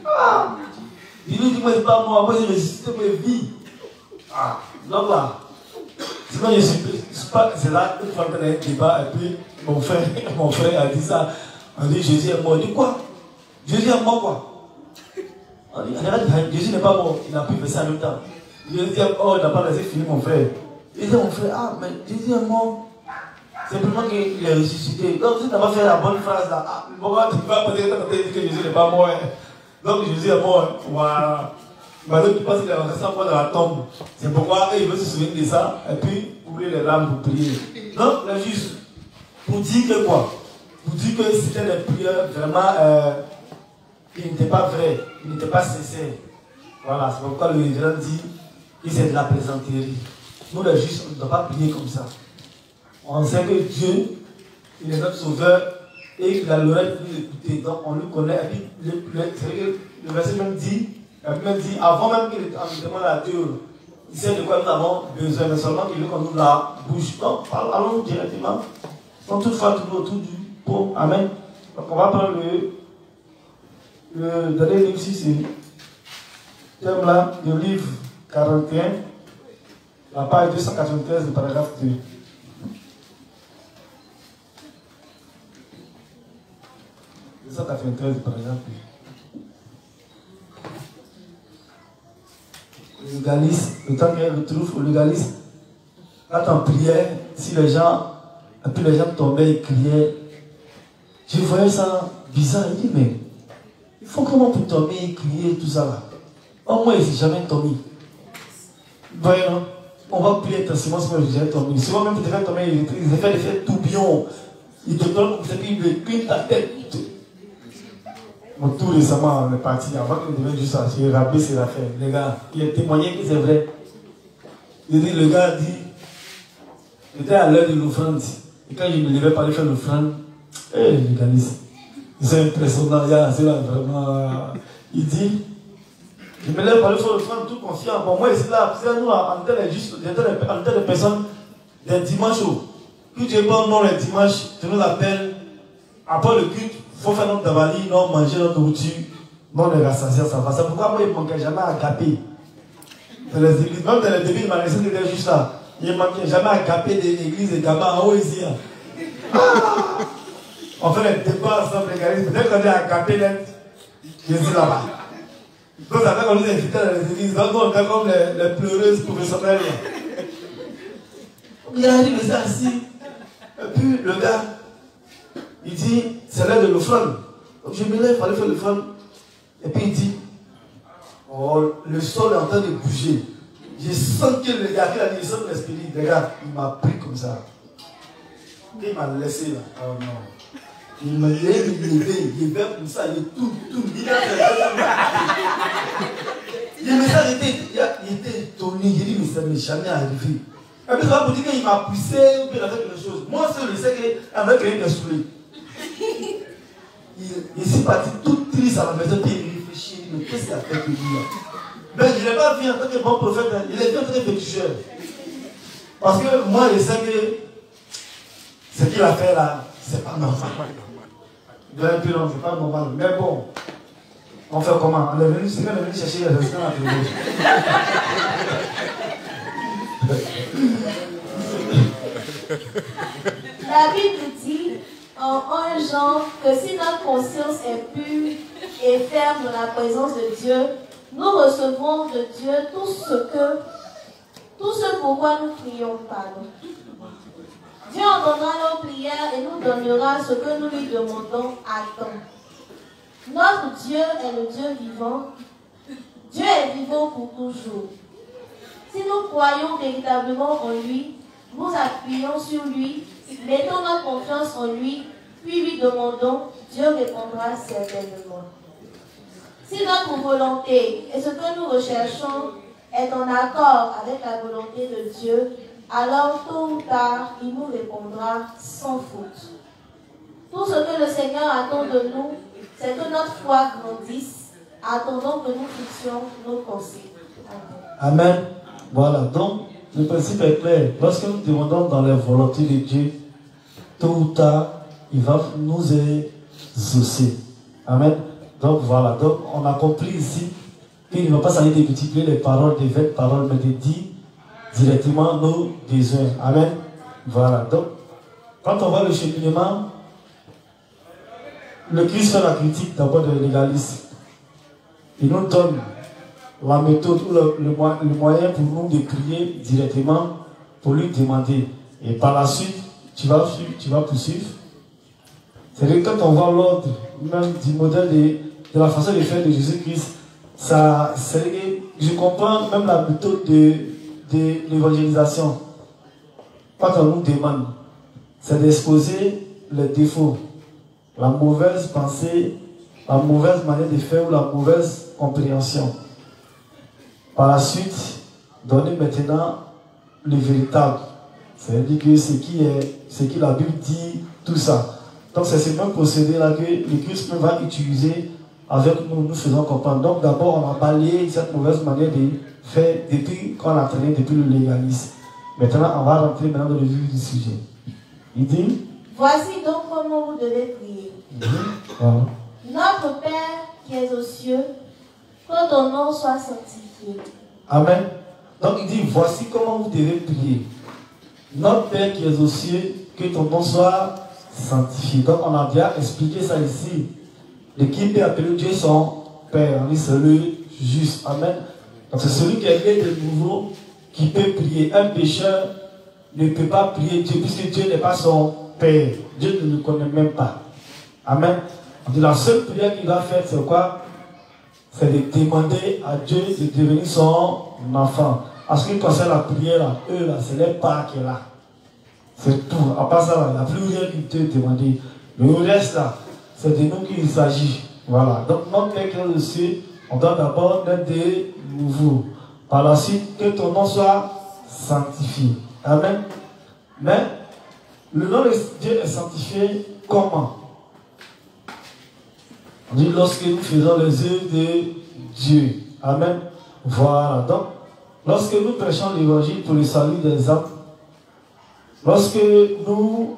Ah! Il nous dit, moi, c'est pas moi j'ai résisté ma vie. Ah! Donc là, sinon, je suis pas, c'est là que tu vas faire un débat, et puis mon frère a dit ça. On dit Jésus est mort. On dit quoi? Jésus est mort quoi? On dit, Jésus n'est pas mort, il n'a plus fait ça en même temps. Jésus dit, oh, il n'a pas laissé finir mon frère. Il dit, mon frère, ah, mais Jésus est mort. Simplement qu'il est ressuscité. Donc, si tu n'as pas fait la bonne phrase là, ah, pourquoi tu vas peut-être dire que Jésus n'est pas mort? Hein? Donc, Jésus est mort. Hein? Voilà. Maintenant, tu penses qu'il est resté 100 fois dans la tombe. C'est pourquoi il veut se souvenir de ça et puis couler les larmes pour prier. Donc, là, juste pour dire que quoi? Pour dire que c'était des prières vraiment qui n'étaient pas vraies, qui n'étaient pas sincères. Voilà, c'est pourquoi le révérend dit que c'est de la plaisanterie. Nous, les justes, on ne doit pas prier comme ça. On sait que Dieu, il est notre sauveur et qu'il a l'oreille pour nous écouter. Donc, on le connaît. Et puis, le verset même dit, avant même qu'il demande à Dieu, Il sait de quoi nous avons besoin, mais seulement qu'il veut qu'on nous la bouge. Donc, allons directement, sans toutefois tourner autour du pot. Amen. Donc, on va prendre le dernier livre ici, c'est thème là, le livre 41, la page 293, le paragraphe 2. Le paragraphe 2. Le légaliste, le temps qu'elle retrouve le légaliste, quand on priait, si les gens, et puis les gens tombaient et criaient, je voyais ça bizarre, il dit, mais il faut comment pour tomber et crier tout ça là. Au moins, il s'est jamais tombé. Voyez, non? On va prier intensément si je jamais tombé. Souvent, même pour te faire tomber, ils font des faits tourbillons. Ils te donnent comme ça, puis ils cuignent ta tête. Bon, tout récemment, on est parti, avant qu'on devienne juste à se rappeler ses affaires. Les gars, il a témoigné que c'est vrai. Le gars dit, j'étais à l'heure de l'offrande. Et quand je me levais pour aller faire l'offrande, les gars, c'est impressionnant, c'est là vraiment. Il dit, je me lève pour aller faire l'offrande tout confiant. Bon, moi, c'est là, nous, en termes de personnes, des dimanches, quand tu es bon, non, les dimanches, tu nous appelles, après le culte. Il faut faire notre davali, non manger notre nourriture, non les rassasier, ça va. C'est pourquoi moi, il ne manquait jamais à gaper. Dans les églises, même dans les débuts, il m'a laissé était juste là. Il ne manquait jamais à gaper des églises et gabas en haut ici. On fait les débats ensemble, les gars. Peut-être qu'on est à gaper, je suis là-bas. Donc, ça fait qu'on nous invite dans les églises. Donc, on fait comme les pleureuses professionnelles. Il arrive, il est assis. Et puis, le gars, il dit, c'est l'heure de l'offrande. Donc je me lève pour aller faire l'offrande. Et puis il dit, oh, le sol est en train de bouger. Je sens que le gars, la direction de l'esprit, le gars, il m'a pris comme ça. Et il m'a laissé là. Oh non. Il m'a levé, il est comme ça, il est tout. Il était étonné, il dit, mais ça ne m'est jamais arrivé. Et puis ça va vous dire qu'il m'a poussé ou qu'il a fait quelque chose. Moi seul, je sais qu'il avait quelqu'un qui est saoulé. Il s'est parti tout triste à la maison, puis il réfléchit, mais qu'est-ce qu'il a fait de lui là? Mais je ne l'ai pas vu en tant que bon prophète, il est vu en tant que féticheur. Parce que moi, je sais que ce qu'il a fait là, c'est pas normal. Bien plus non, c'est pas normal. Mais bon, on fait comment? On est venu chercher les restants à trouver. La Bible dit en 1 Jean que si notre conscience est pure et ferme dans la présence de Dieu, nous recevrons de Dieu tout ce pourquoi nous prions. Dieu entendra nos prières et nous donnera ce que nous lui demandons à temps. Notre Dieu est le Dieu vivant. Dieu est vivant pour toujours. Si nous croyons véritablement en lui, nous appuyons sur lui, mettons notre confiance en lui, puis lui demandons, Dieu répondra certainement. Si notre volonté et ce que nous recherchons est en accord avec la volonté de Dieu, alors tôt ou tard, il nous répondra sans faute. Tout ce que le Seigneur attend de nous, c'est que notre foi grandisse, attendant que nous fixions nos pensées. Amen. Amen. Voilà, donc le principe est clair. Lorsque nous demandons dans la volonté de Dieu, tôt ou tard, il va nous exaucer. Amen. Donc voilà, donc on a compris ici qu'il ne va pas s'agir de multiplier les paroles, des vaines paroles, mais de dire directement nos besoins. Amen. Voilà, donc quand on voit le cheminement, le Christ fait la critique d'abord de l'égalisme. Il nous donne la méthode ou le moyen pour nous de crier directement pour lui demander. Et par la suite, tu vas poursuivre. C'est-à-dire que quand on voit l'ordre, même du modèle de la façon de faire de Jésus-Christ, je comprends même la méthode de l'évangélisation. Quand on nous demande, c'est d'exposer les défauts, la mauvaise pensée, la mauvaise manière de faire ou la mauvaise compréhension. Par la suite, donner maintenant le véritable. C'est-à-dire que ce qui la Bible dit, tout ça. Donc c'est ce même procédé-là que le Christ va utiliser avec nous, nous faisons comprendre. Donc d'abord, on a balayé cette mauvaise manière fait depuis qu'on a traîné depuis le légalisme. Maintenant, on va rentrer maintenant dans le vif du sujet. Il dit, voici donc comment vous devez prier. Voilà. Notre Père qui es aux cieux, que ton nom soit sanctifié. Amen. Donc il dit, voici comment vous devez prier. Notre Père qui es aux cieux, que ton nom soit sanctifié. Donc on a bien expliqué ça ici. De qui peut appeler Dieu son Père. On dit c'est le juste. Amen. Donc c'est celui qui est né de nouveau qui peut prier. Un pécheur ne peut pas prier Dieu puisque Dieu n'est pas son Père. Dieu ne le connaît même pas. Amen. Donc la seule prière qu'il va faire, c'est quoi? C'est de demander à Dieu de devenir son enfant. En ce qui concerne la prière, là, eux, là, c'est les pas qui est là. C'est tout. À part ça, là, il n'y a plus rien qui te demander. Le reste, là, c'est de nous qu'il s'agit. Voilà. Donc, notre Père qui est dessus, on doit d'abord être de nouveau. Par la suite, que ton nom soit sanctifié. Amen. Mais, le nom de Dieu est sanctifié comment? On dit lorsque nous faisons les œuvres de Dieu. Amen. Voilà. Donc, lorsque nous prêchons l'évangile pour le salut des âmes, lorsque nous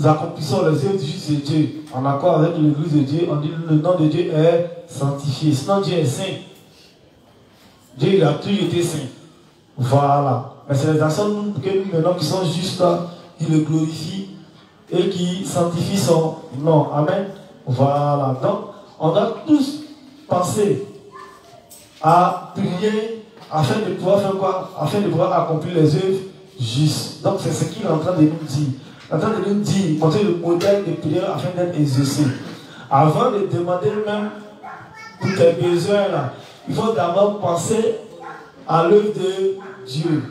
accomplissons les œuvres du Dieu, en accord avec l'église de Dieu, on dit le nom de Dieu est sanctifié. Sinon, Dieu est saint. Dieu il a toujours été saint. Voilà. Mais c'est les personnes que nous menons qui sont justes là, qui le glorifient et qui sanctifient son nom. Amen. Voilà. Donc, on doit tous penser à prier afin de pouvoir faire quoi? Afin de pouvoir accomplir les œuvres justes. Donc c'est ce qu'il est en train de nous dire. Il est en train de nous dire, montrer le modèle de prière afin d'être exaucé. Avant de demander même pour tes besoins là, il faut d'abord penser à l'œuvre de Dieu.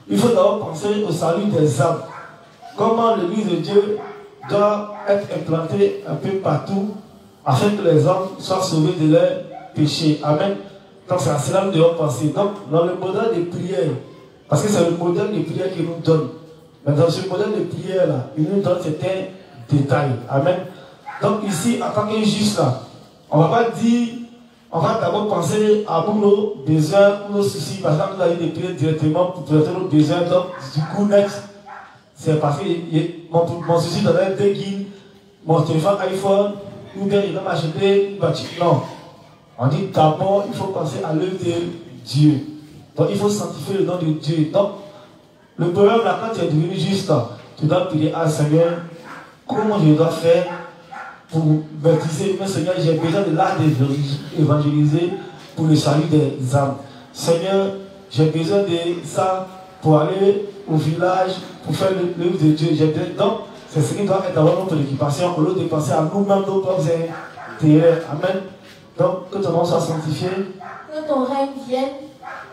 Il faut d'abord penser au salut des âmes. Comment l'église de Dieu doit être implantée un peu partout afin que les hommes soient sauvés de leurs péchés. Amen. Donc c'est à cela que nous devons penser. Donc dans le modèle de prière, parce que c'est le modèle de prière qu'il nous donne. Mais dans ce modèle de prière là, il nous donne certains détails. Amen. Donc ici, en tant que juste là, on ne va pas dire, on va d'abord penser à nos besoins, nos soucis. Par exemple, nous allons prier directement pour traiter nos besoins. Donc du coup, next, c'est parce que mon souci donnerait 2 guides, mon téléphone iPhone, ou bien il va m'acheter une voiture. Non. On dit d'abord, il faut penser à l'œuvre de Dieu. Donc il faut sanctifier le nom de Dieu. Donc, le problème là, quand tu es devenu juste, tu dois prier à Seigneur, comment je dois faire pour baptiser. Mais Seigneur, j'ai besoin de l'art d'évangéliser pour le salut des âmes. Seigneur, j'ai besoin de ça pour aller au village, pour faire l'œuvre de Dieu. Donc, c'est ce qui doit être d'abord notre préoccupation, au lieu de penser à nous-mêmes, nos propres intérêts. Amen. Donc, que ton nom soit sanctifié. Que ton règne vienne,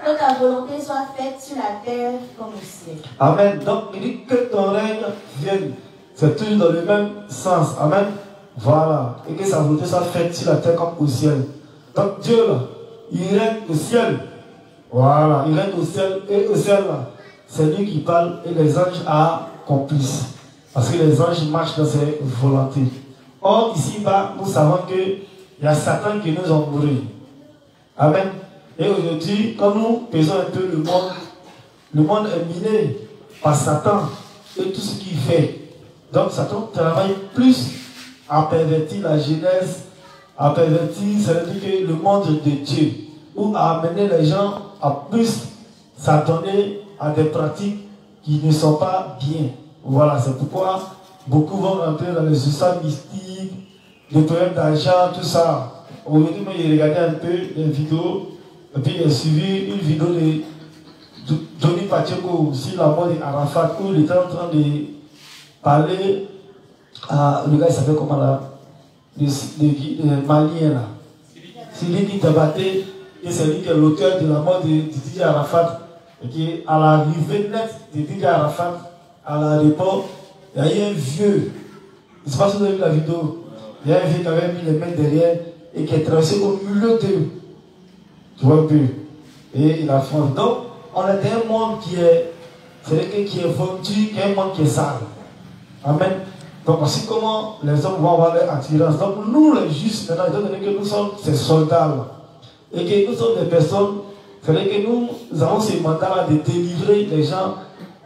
que ta volonté soit faite sur la terre comme au ciel. Amen. Donc, il dit que ton règne vienne. C'est toujours dans le même sens. Amen. Voilà. Et que sa volonté soit faite sur la terre comme au ciel. Donc, Dieu, là, il règne au ciel. Voilà. Il règne au ciel. Et au ciel, là, c'est lui qui parle et les anges accomplissent. Parce que les anges marchent dans ses volontés. Or, ici-bas, nous savons qu'il y a Satan qui nous a mouru. Amen. Et aujourd'hui, comme nous pesons un peu le monde est miné par Satan et tout ce qu'il fait. Donc, Satan travaille plus à pervertir la jeunesse, à pervertir, c'est-à-dire que le monde de Dieu, ou à amener les gens à plus s'adonner à des pratiques qui ne sont pas bien. Voilà, c'est pourquoi beaucoup vont rentrer dans les histoires mystiques, les problèmes d'argent, tout ça. Aujourd'hui, moi, j'ai regardé un peu les vidéos, et puis j'ai suivi une vidéo de Johnny Pacheco sur la mort d'Arafat, où il était en train de parler à. Le gars, il s'appelle comment là? Le Malien là. C'est lui qui Tabaté, et c'est lui qui est l'auteur de la mort de Didier Arafat. Et qui, à l'arrivée nette de Didier Arafat, à l'aéroport, il y a eu un vieux. Je ne sais pas si vous avez vu la vidéo. Il y a un vieux qui avait mis les mains derrière et qui est traversé au milieu d'eux. Tu vois un peu. Et il a fait. Donc, on est dans un monde qui est vendu, qui est un monde qui est sale. Amen. Donc, voici comment les hommes vont avoir leur attirance. Donc, nous, les justes, maintenant, étant donné que nous sommes ces soldats-là, et que nous sommes des personnes, C'est-à-dire que nous avons ce mandat de délivrer les gens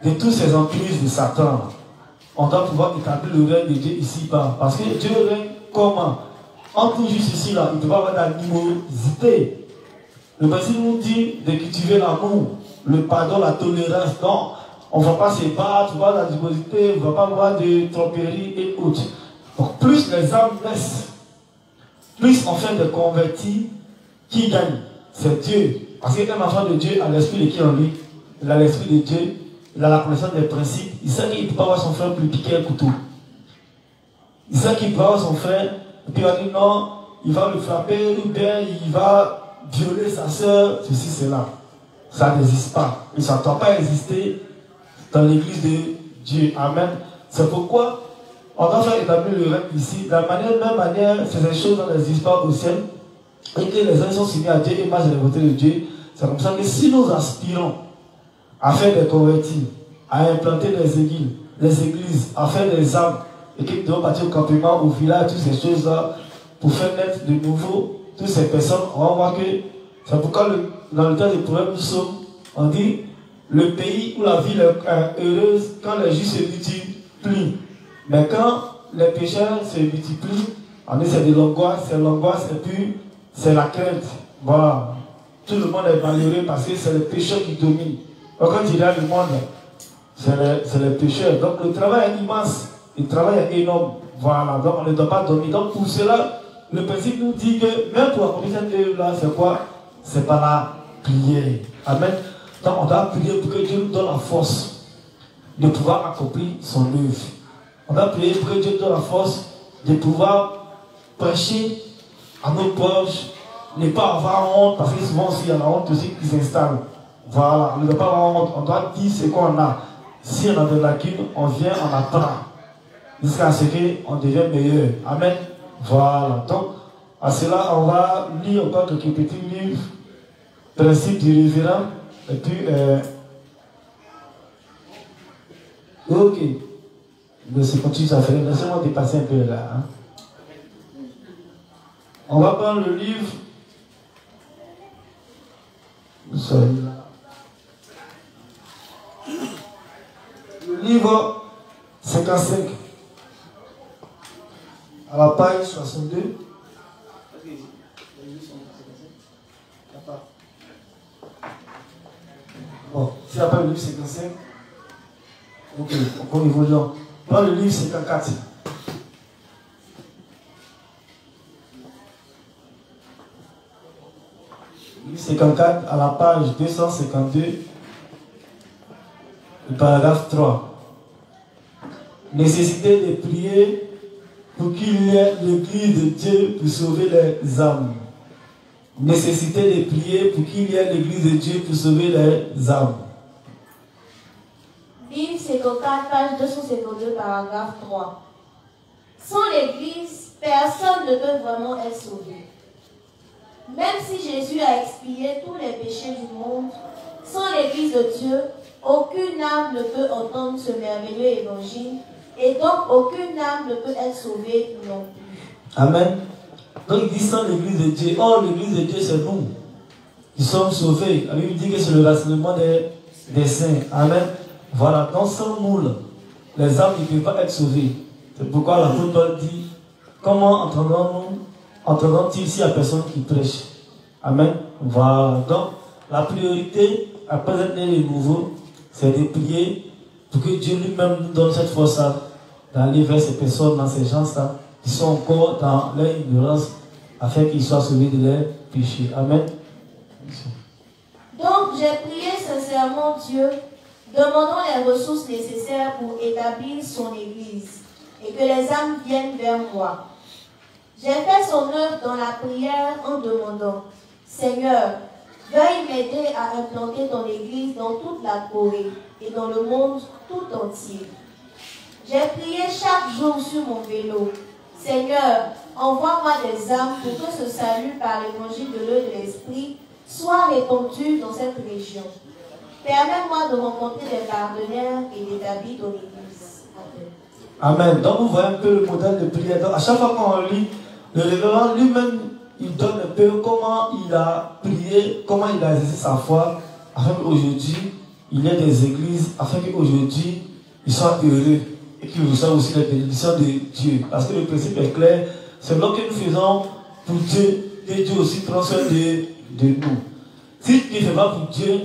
de toutes ces emprises de Satan. On doit pouvoir établir le règne de Dieu ici-bas. Parce que Dieu règne comment? Entre juste ici, là, il ne doit pas avoir d'animosité. Le principe nous dit de cultiver l'amour, le pardon, la tolérance. Donc, on ne va pas se battre, voir l'animosité, on ne va pas voir de tromperie et autres. Donc, plus les âmes naissent, plus on fait de convertis, qui gagne? C'est Dieu. Parce qu'un enfant de Dieu a l'esprit de qui en lui? Il a l'esprit de Dieu, il a la connaissance des principes. Il sait qu'il ne peut pas voir son frère lui piquer un couteau. Il sait qu'il peut voir son frère, et puis il va dire non, il va le frapper, ou bien il va violer sa soeur, ceci, cela. Ça n'existe pas. Et ça ne doit pas exister dans l'église de Dieu. Amen. C'est pourquoi on doit faire établir le règne ici. De la même manière, ces choses n'existent pas au ciel. Et que les uns sont soumis à Dieu et marchent dans la volonté de Dieu. C'est comme ça que si nous aspirons à faire des convertis, à implanter les églises, à faire des âmes, et qu'ils doivent partir au campement, au village, toutes ces choses-là, pour faire naître de nouveau toutes ces personnes, on va voir que c'est pourquoi dans le temps des problèmes nous sommes, on dit le pays où la ville est heureuse quand les justes se multiplient. Mais quand les pécheurs se multiplient, on dit c'est de l'angoisse, et puis c'est la crainte. Voilà. Tout le monde est malheureux parce que c'est le pécheur qui domine. Donc quand il y a le monde, c'est les pécheurs. Donc le travail est immense, le travail est énorme. Voilà, donc on ne doit pas dormir. Donc pour cela, le principe nous dit que même pour accomplir cette œuvre-là, c'est quoi? C'est par la prière. Amen. Donc on doit prier pour que Dieu nous donne la force de pouvoir accomplir son œuvre. On doit prier pour que Dieu nous donne la force de pouvoir prêcher à nos proches, ne pas avoir honte, parce que souvent aussi il y a la honte aussi qui s'installe. Voilà, on ne doit pas avoir honte, on doit dire ce qu'on a. Si on a de lacune, on vient, on apprend, jusqu'à ce qu'on devienne meilleur. Amen. Voilà, donc à cela, on va lire encore quelques petits livres, principes du révérend, et puis, ok, mais c'est continue à faire, laissez-moi dépasser un peu là. Hein. On va prendre le livre. Le livre 55. À la page 62. Bon, si la page le livre 55. Ok, on évolue. Prends le livre 54. Livre 54 à la page 252, le paragraphe 3. Nécessité de prier pour qu'il y ait l'église de Dieu pour sauver les âmes. Nécessité de prier pour qu'il y ait l'église de Dieu pour sauver les âmes. Livre 54, page 252, paragraphe 3. Sans l'église, personne ne peut vraiment être sauvé. Même si Jésus a expié tous les péchés du monde, sans l'église de Dieu, aucune âme ne peut entendre ce merveilleux évangile et donc aucune âme ne peut être sauvée non plus. Amen. Donc il dit sans l'église de Dieu. Or, l'église de Dieu, c'est nous. Nous sommes sauvés. La Bible dit que c'est le rassemblement des saints. Amen. Voilà. Donc sans nous, les âmes ne peuvent pas être sauvées. C'est pourquoi l'apôtre Paul dit, comment entendons-ils s'il n'y a personne qui prêche? Amen. Voilà. Donc, la priorité, après être né de nouveau, c'est de prier pour que Dieu lui-même nous donne cette force-là d'aller vers ces personnes, dans ces gens-là, qui sont encore dans leur ignorance, afin qu'ils soient sauvés de leurs péchés. Amen. Donc, j'ai prié sincèrement Dieu, demandant les ressources nécessaires pour établir son Église et que les âmes viennent vers moi. J'ai fait son œuvre dans la prière en demandant, Seigneur, veuille m'aider à implanter ton Église dans toute la Corée et dans le monde tout entier. J'ai prié chaque jour sur mon vélo, Seigneur, envoie-moi des âmes pour que ce salut par l'évangile de l'eau et de l'esprit soit répandu dans cette région. Permets-moi de rencontrer des partenaires et d'établir ton Église. Amen. Amen. Donc vous voyez un peu le modèle de prière. Donc, à chaque fois qu'on lit, le révérend lui-même, il donne un peu comment il a prié, comment il a exercé sa foi, afin qu'aujourd'hui, il y ait des églises, afin qu'aujourd'hui, ils soient heureux et qu'ils reçoivent aussi les bénédictions de Dieu. Parce que le principe est clair, c'est lorsque nous faisons pour Dieu, que Dieu aussi prend soin de nous. Si tu ne fais pas pour Dieu,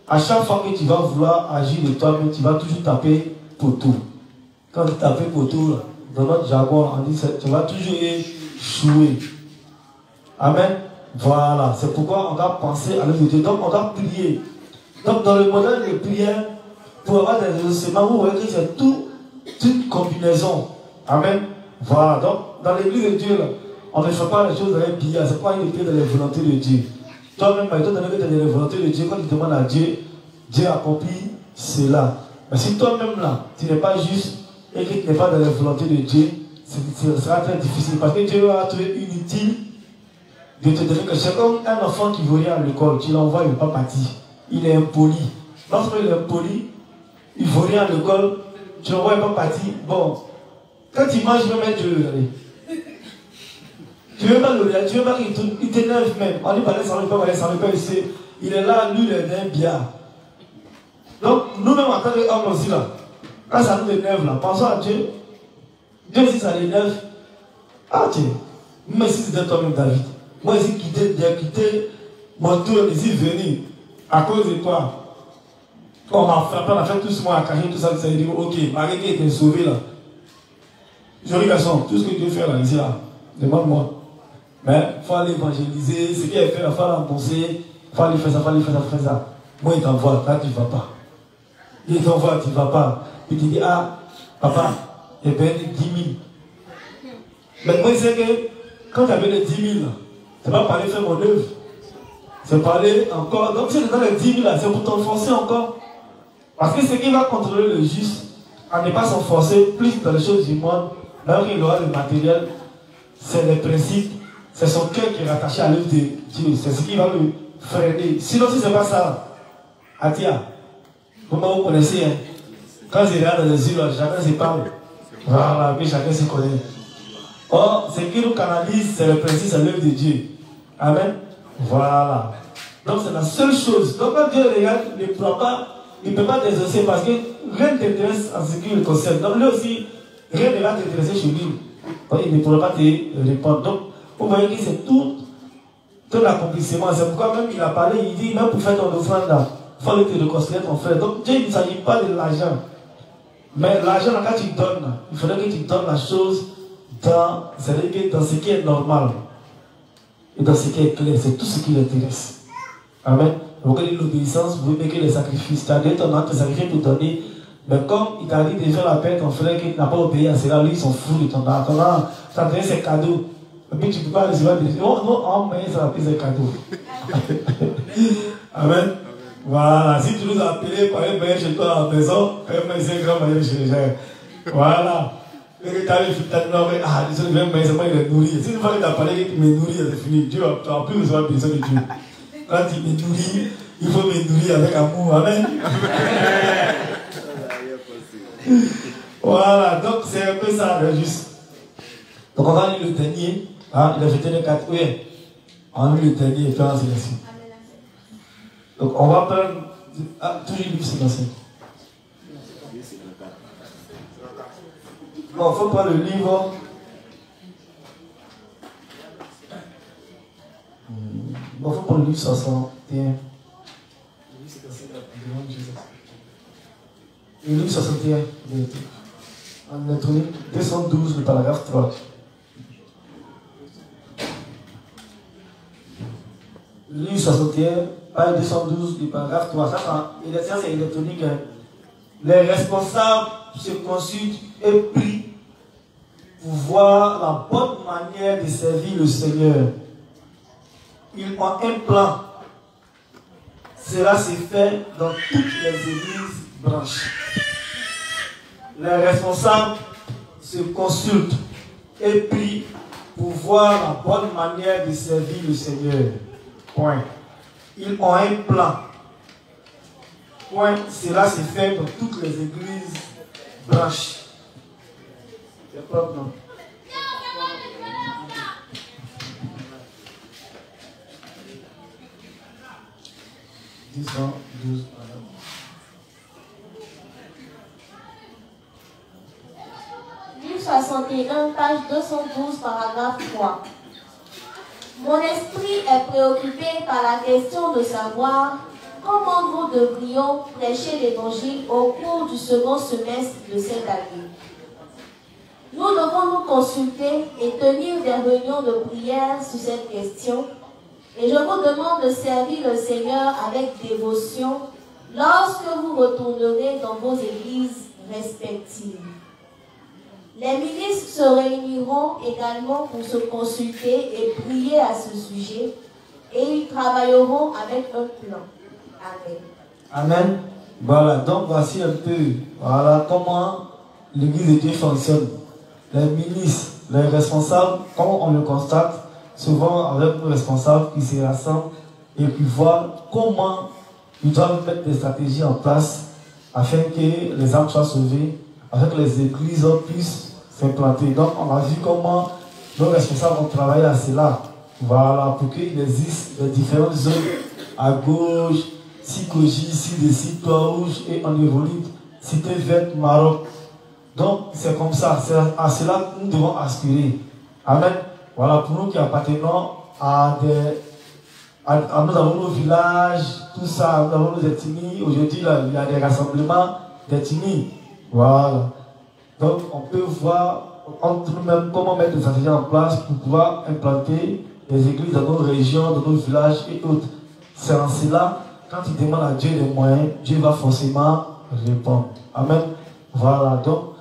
à chaque fois que tu vas vouloir agir de toi-même, tu vas toujours taper pour tout. Quand tu tapes pour tout, dans notre jargon, on dit tu vas toujours échouer. Amen. Voilà. C'est pourquoi on doit penser à l'œuvre de Dieu. Donc on doit prier. Donc dans le modèle de prière, pour avoir des exaucements, vous voyez que c'est toute combinaison. Amen. Voilà. Donc dans l'église de Dieu, là, on ne fait pas les choses dans les billets. C'est pas une prière dans les volontés de Dieu. Toi-même, étant donné que tu as les volontés de Dieu, quand tu demandes à Dieu, Dieu accomplit cela. Mais si toi-même là, tu n'es pas juste et que tu n'es pas dans la volonté de Dieu, ce sera très difficile. Parce que Dieu va trouver inutile de te donner que c'est comme un enfant qui veut rien à l'école. Tu l'envoies, il ne va pas partir. Il est impoli. Lorsqu'il est impoli, il ne veut rien à l'école, tu l'envoies, il ne va pas partir. Bon, quand il mange, il va mettre de l'oreille. Tu ne veux pas le regarder, tu ne veux pas qu'il t'énerve même. On dit parler sans le pas, sans le pas ici. Il est là, lui, il est d'un bien. Donc, nous-mêmes, en tant qu'hommes aussi, là, quand ça nous énerve, là, pensons à Dieu. Dieu, si ça l'énerve, ah tiens, moi ici, c'était toi-même, David. Moi ici, quitter mon tour, ici, venir, à cause de toi. On m'a frappé, on a fait tout ce mois à cacher, tout ça, ça dit, ok, Marie qui était sauvée, là. Jolie garçon, tout ce que Dieu fait, là, ici, là, demande-moi. Mais il faut aller évangéliser, ce qui est fait, il faut l'annoncer, il faut aller faire ça, il faut aller faire ça. Moi, il t'envoie, là, tu ne vas pas. Il t'envoie, tu ne vas pas. Puis tu dis, ah, papa, il y a 10 000. Mais moi, c'est que quand tu avais les 10 000, c'est pas parler faire mon œuvre. C'est parler encore. Donc, si tu dans les 10 000, c'est pour t'enfoncer encore. Parce que ce qui va contrôler le juste, à ne pas s'enfoncer plus dans les choses du monde, même qu'il aura le matériel, c'est les principes. C'est son cœur qui est rattaché à l'œuvre de Dieu. C'est ce qui va le freiner. Sinon, si ce n'est pas ça, Atia, comment vous connaissez, hein? Quand je regarde dans les îles, chacun se parle. Voilà, mais chacun se connaît. Or, ce qui nous canalise, c'est le principe, c'est l'œuvre de Dieu. Amen. Voilà. Donc, c'est la seule chose. Donc, quand Dieu regarde, il ne peut pas t'exaucer parce que rien ne t'intéresse en ce qui le concerne. Donc, lui aussi, rien ne va t'intéresser chez lui. Donc, il ne pourra pas te répondre. Donc, vous voyez que c'est tout l'accomplissement. C'est pourquoi même il a parlé, il dit, même pour faire ton offrande là, il faut que tu reconsidères ton frère. Donc Dieu, il ne s'agit pas de l'argent. Mais l'argent, quand tu donnes, il faudrait que tu donnes la chose dans ce qui est normal. Et dans ce qui est clair, c'est tout ce qui l'intéresse. Amen. Donc l'obéissance, vous voyez que les sacrifices, tu as dit ton âme, tes sacrifices pour donner. Mais comme il t'a dit de faire la paix, ton frère qui n'a pas obéi à cela, lui, ils sont fous de ton âme. Ton âme, ça te donne ses cadeaux. Et puis tu ne peux pas recevoir des choses. Non, mais ça va payer ses cadeaux. Amen. Voilà. Si tu nous as appelés par un bain chez toi à la maison, c'est un grand mariage chez les gens. Voilà. Et que tu as dit, ah, je vais me c'est moi qui les nourrir. Si une fois que tu as parlé que tu me nourris, c'est fini. Dieu, tu n'as plus besoin de besoin de Dieu. Quand tu me nourris, il faut me nourrir avec amour. Amen. Voilà. Donc c'est un peu ça, juste. Donc on va lire le dernier. Ah, il a fait le 4. Oui. On lit le dernier et puis on s'est laissé. Donc on va prendre. Ah, toujours le livre silencieux. Bon, il faut prendre le livre. Bon, il faut prendre le livre 61. Le livre 61. En électronique, 212, le paragraphe 3. Le livre 61, page 212, le paragraphe 3. Ça, c'est électronique. Les responsables se consultent et prient pour voir la bonne manière de servir le Seigneur. Ils ont un plan. Cela se fait dans toutes les églises branches. Les responsables se consultent et prient pour voir la bonne manière de servir le Seigneur. Point. Ils ont un plan. Point. Cela se fait dans toutes les églises branches. C'est propre, non? 612. Livre 61, page 212, paragraphe 3. Mon esprit est préoccupé par la question de savoir comment nous devrions prêcher l'évangile au cours du second semestre de cette année. Nous devons nous consulter et tenir des réunions de prière sur cette question. Et je vous demande de servir le Seigneur avec dévotion lorsque vous retournerez dans vos églises respectives. Les ministres se réuniront également pour se consulter et prier à ce sujet, et ils travailleront avec un plan. Amen. Amen. Voilà, donc voici un peu comment l'église de Dieu fonctionne. Les ministres, les responsables, comme on le constate, souvent avec nos responsables qui se rassemblent et puis voient comment ils doivent mettre des stratégies en place afin que les âmes soient sauvées, afin que les églises puissent s'implanter. Donc on a vu comment nos responsables ont travaillé à cela. Voilà, pour qu'il existe les différentes zones à gauche, Sikoji, Sidesi, Toit-Rouge et en évolue, Cité Verte, Maroc. Donc c'est comme ça, c'est à cela que nous devons aspirer. Amen. Voilà, pour nous qui appartenons nous avons nos villages, tout ça, nous avons nos ethnies. Aujourd'hui, il y a des rassemblements d'ethnies. Voilà. Donc on peut voir entre nous-mêmes comment mettre des stratégies en place pour pouvoir implanter les églises dans nos régions, dans nos villages et autres. C'est en cela, quand il demande à Dieu des moyens, Dieu va forcément répondre. Amen. Voilà, donc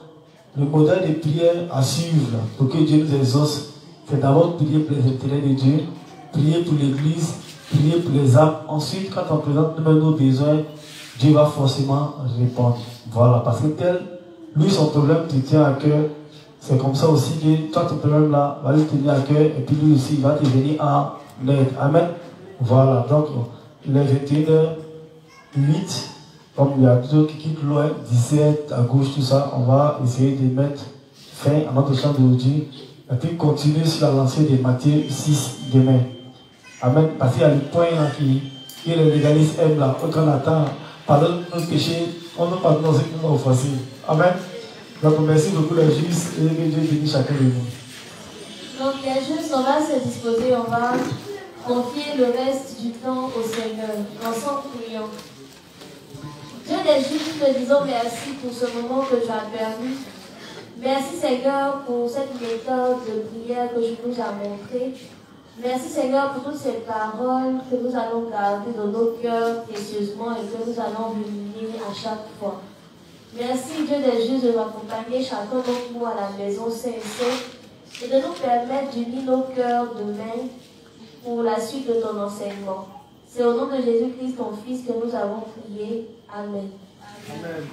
le modèle de prière à suivre pour que Dieu nous exauce, c'est d'abord prier pour les intérêts de Dieu, prier pour l'église, prier pour les âmes. Ensuite, quand on présente nous-mêmes nos besoins, Dieu va forcément répondre. Voilà, parce que lui, son problème te tient à cœur. C'est comme ça aussi que toi, ton problème là va lui tenir à cœur et puis lui aussi, il va te venir en aide. Amen. Voilà, donc il est 21h08. Comme il y a d'autres qui quittent loin, 17 à gauche, tout ça, on va essayer de mettre fin à notre chant d'aujourd'hui et puis continuer sur la lancée de Matthieu 6 demain. Amen. Parce qu'il y a le point là qui les légalistes aiment là. Quand on attend, pardonne nos péchés, on ne pardonne pas ce qui nous a offensés. Amen. Donc merci beaucoup les justes et que Dieu bénisse chacun de vous. Donc les justes, on va se disposer, on va confier le reste du temps au Seigneur. Ensemble, prions. Dieu des justes, te disons merci pour ce moment que tu as permis. Merci Seigneur pour cette méthode de prière que tu nous as montrée. Merci Seigneur pour toutes ces paroles que nous allons garder dans nos cœurs précieusement et que nous allons ruminer à chaque fois. Merci Dieu des justes de m'accompagner chacun d'entre nous à la maison Saint et de nous permettre d'unir nos cœurs demain pour la suite de ton enseignement. C'est au nom de Jésus-Christ, ton Fils, que nous avons prié. Amen. Amen.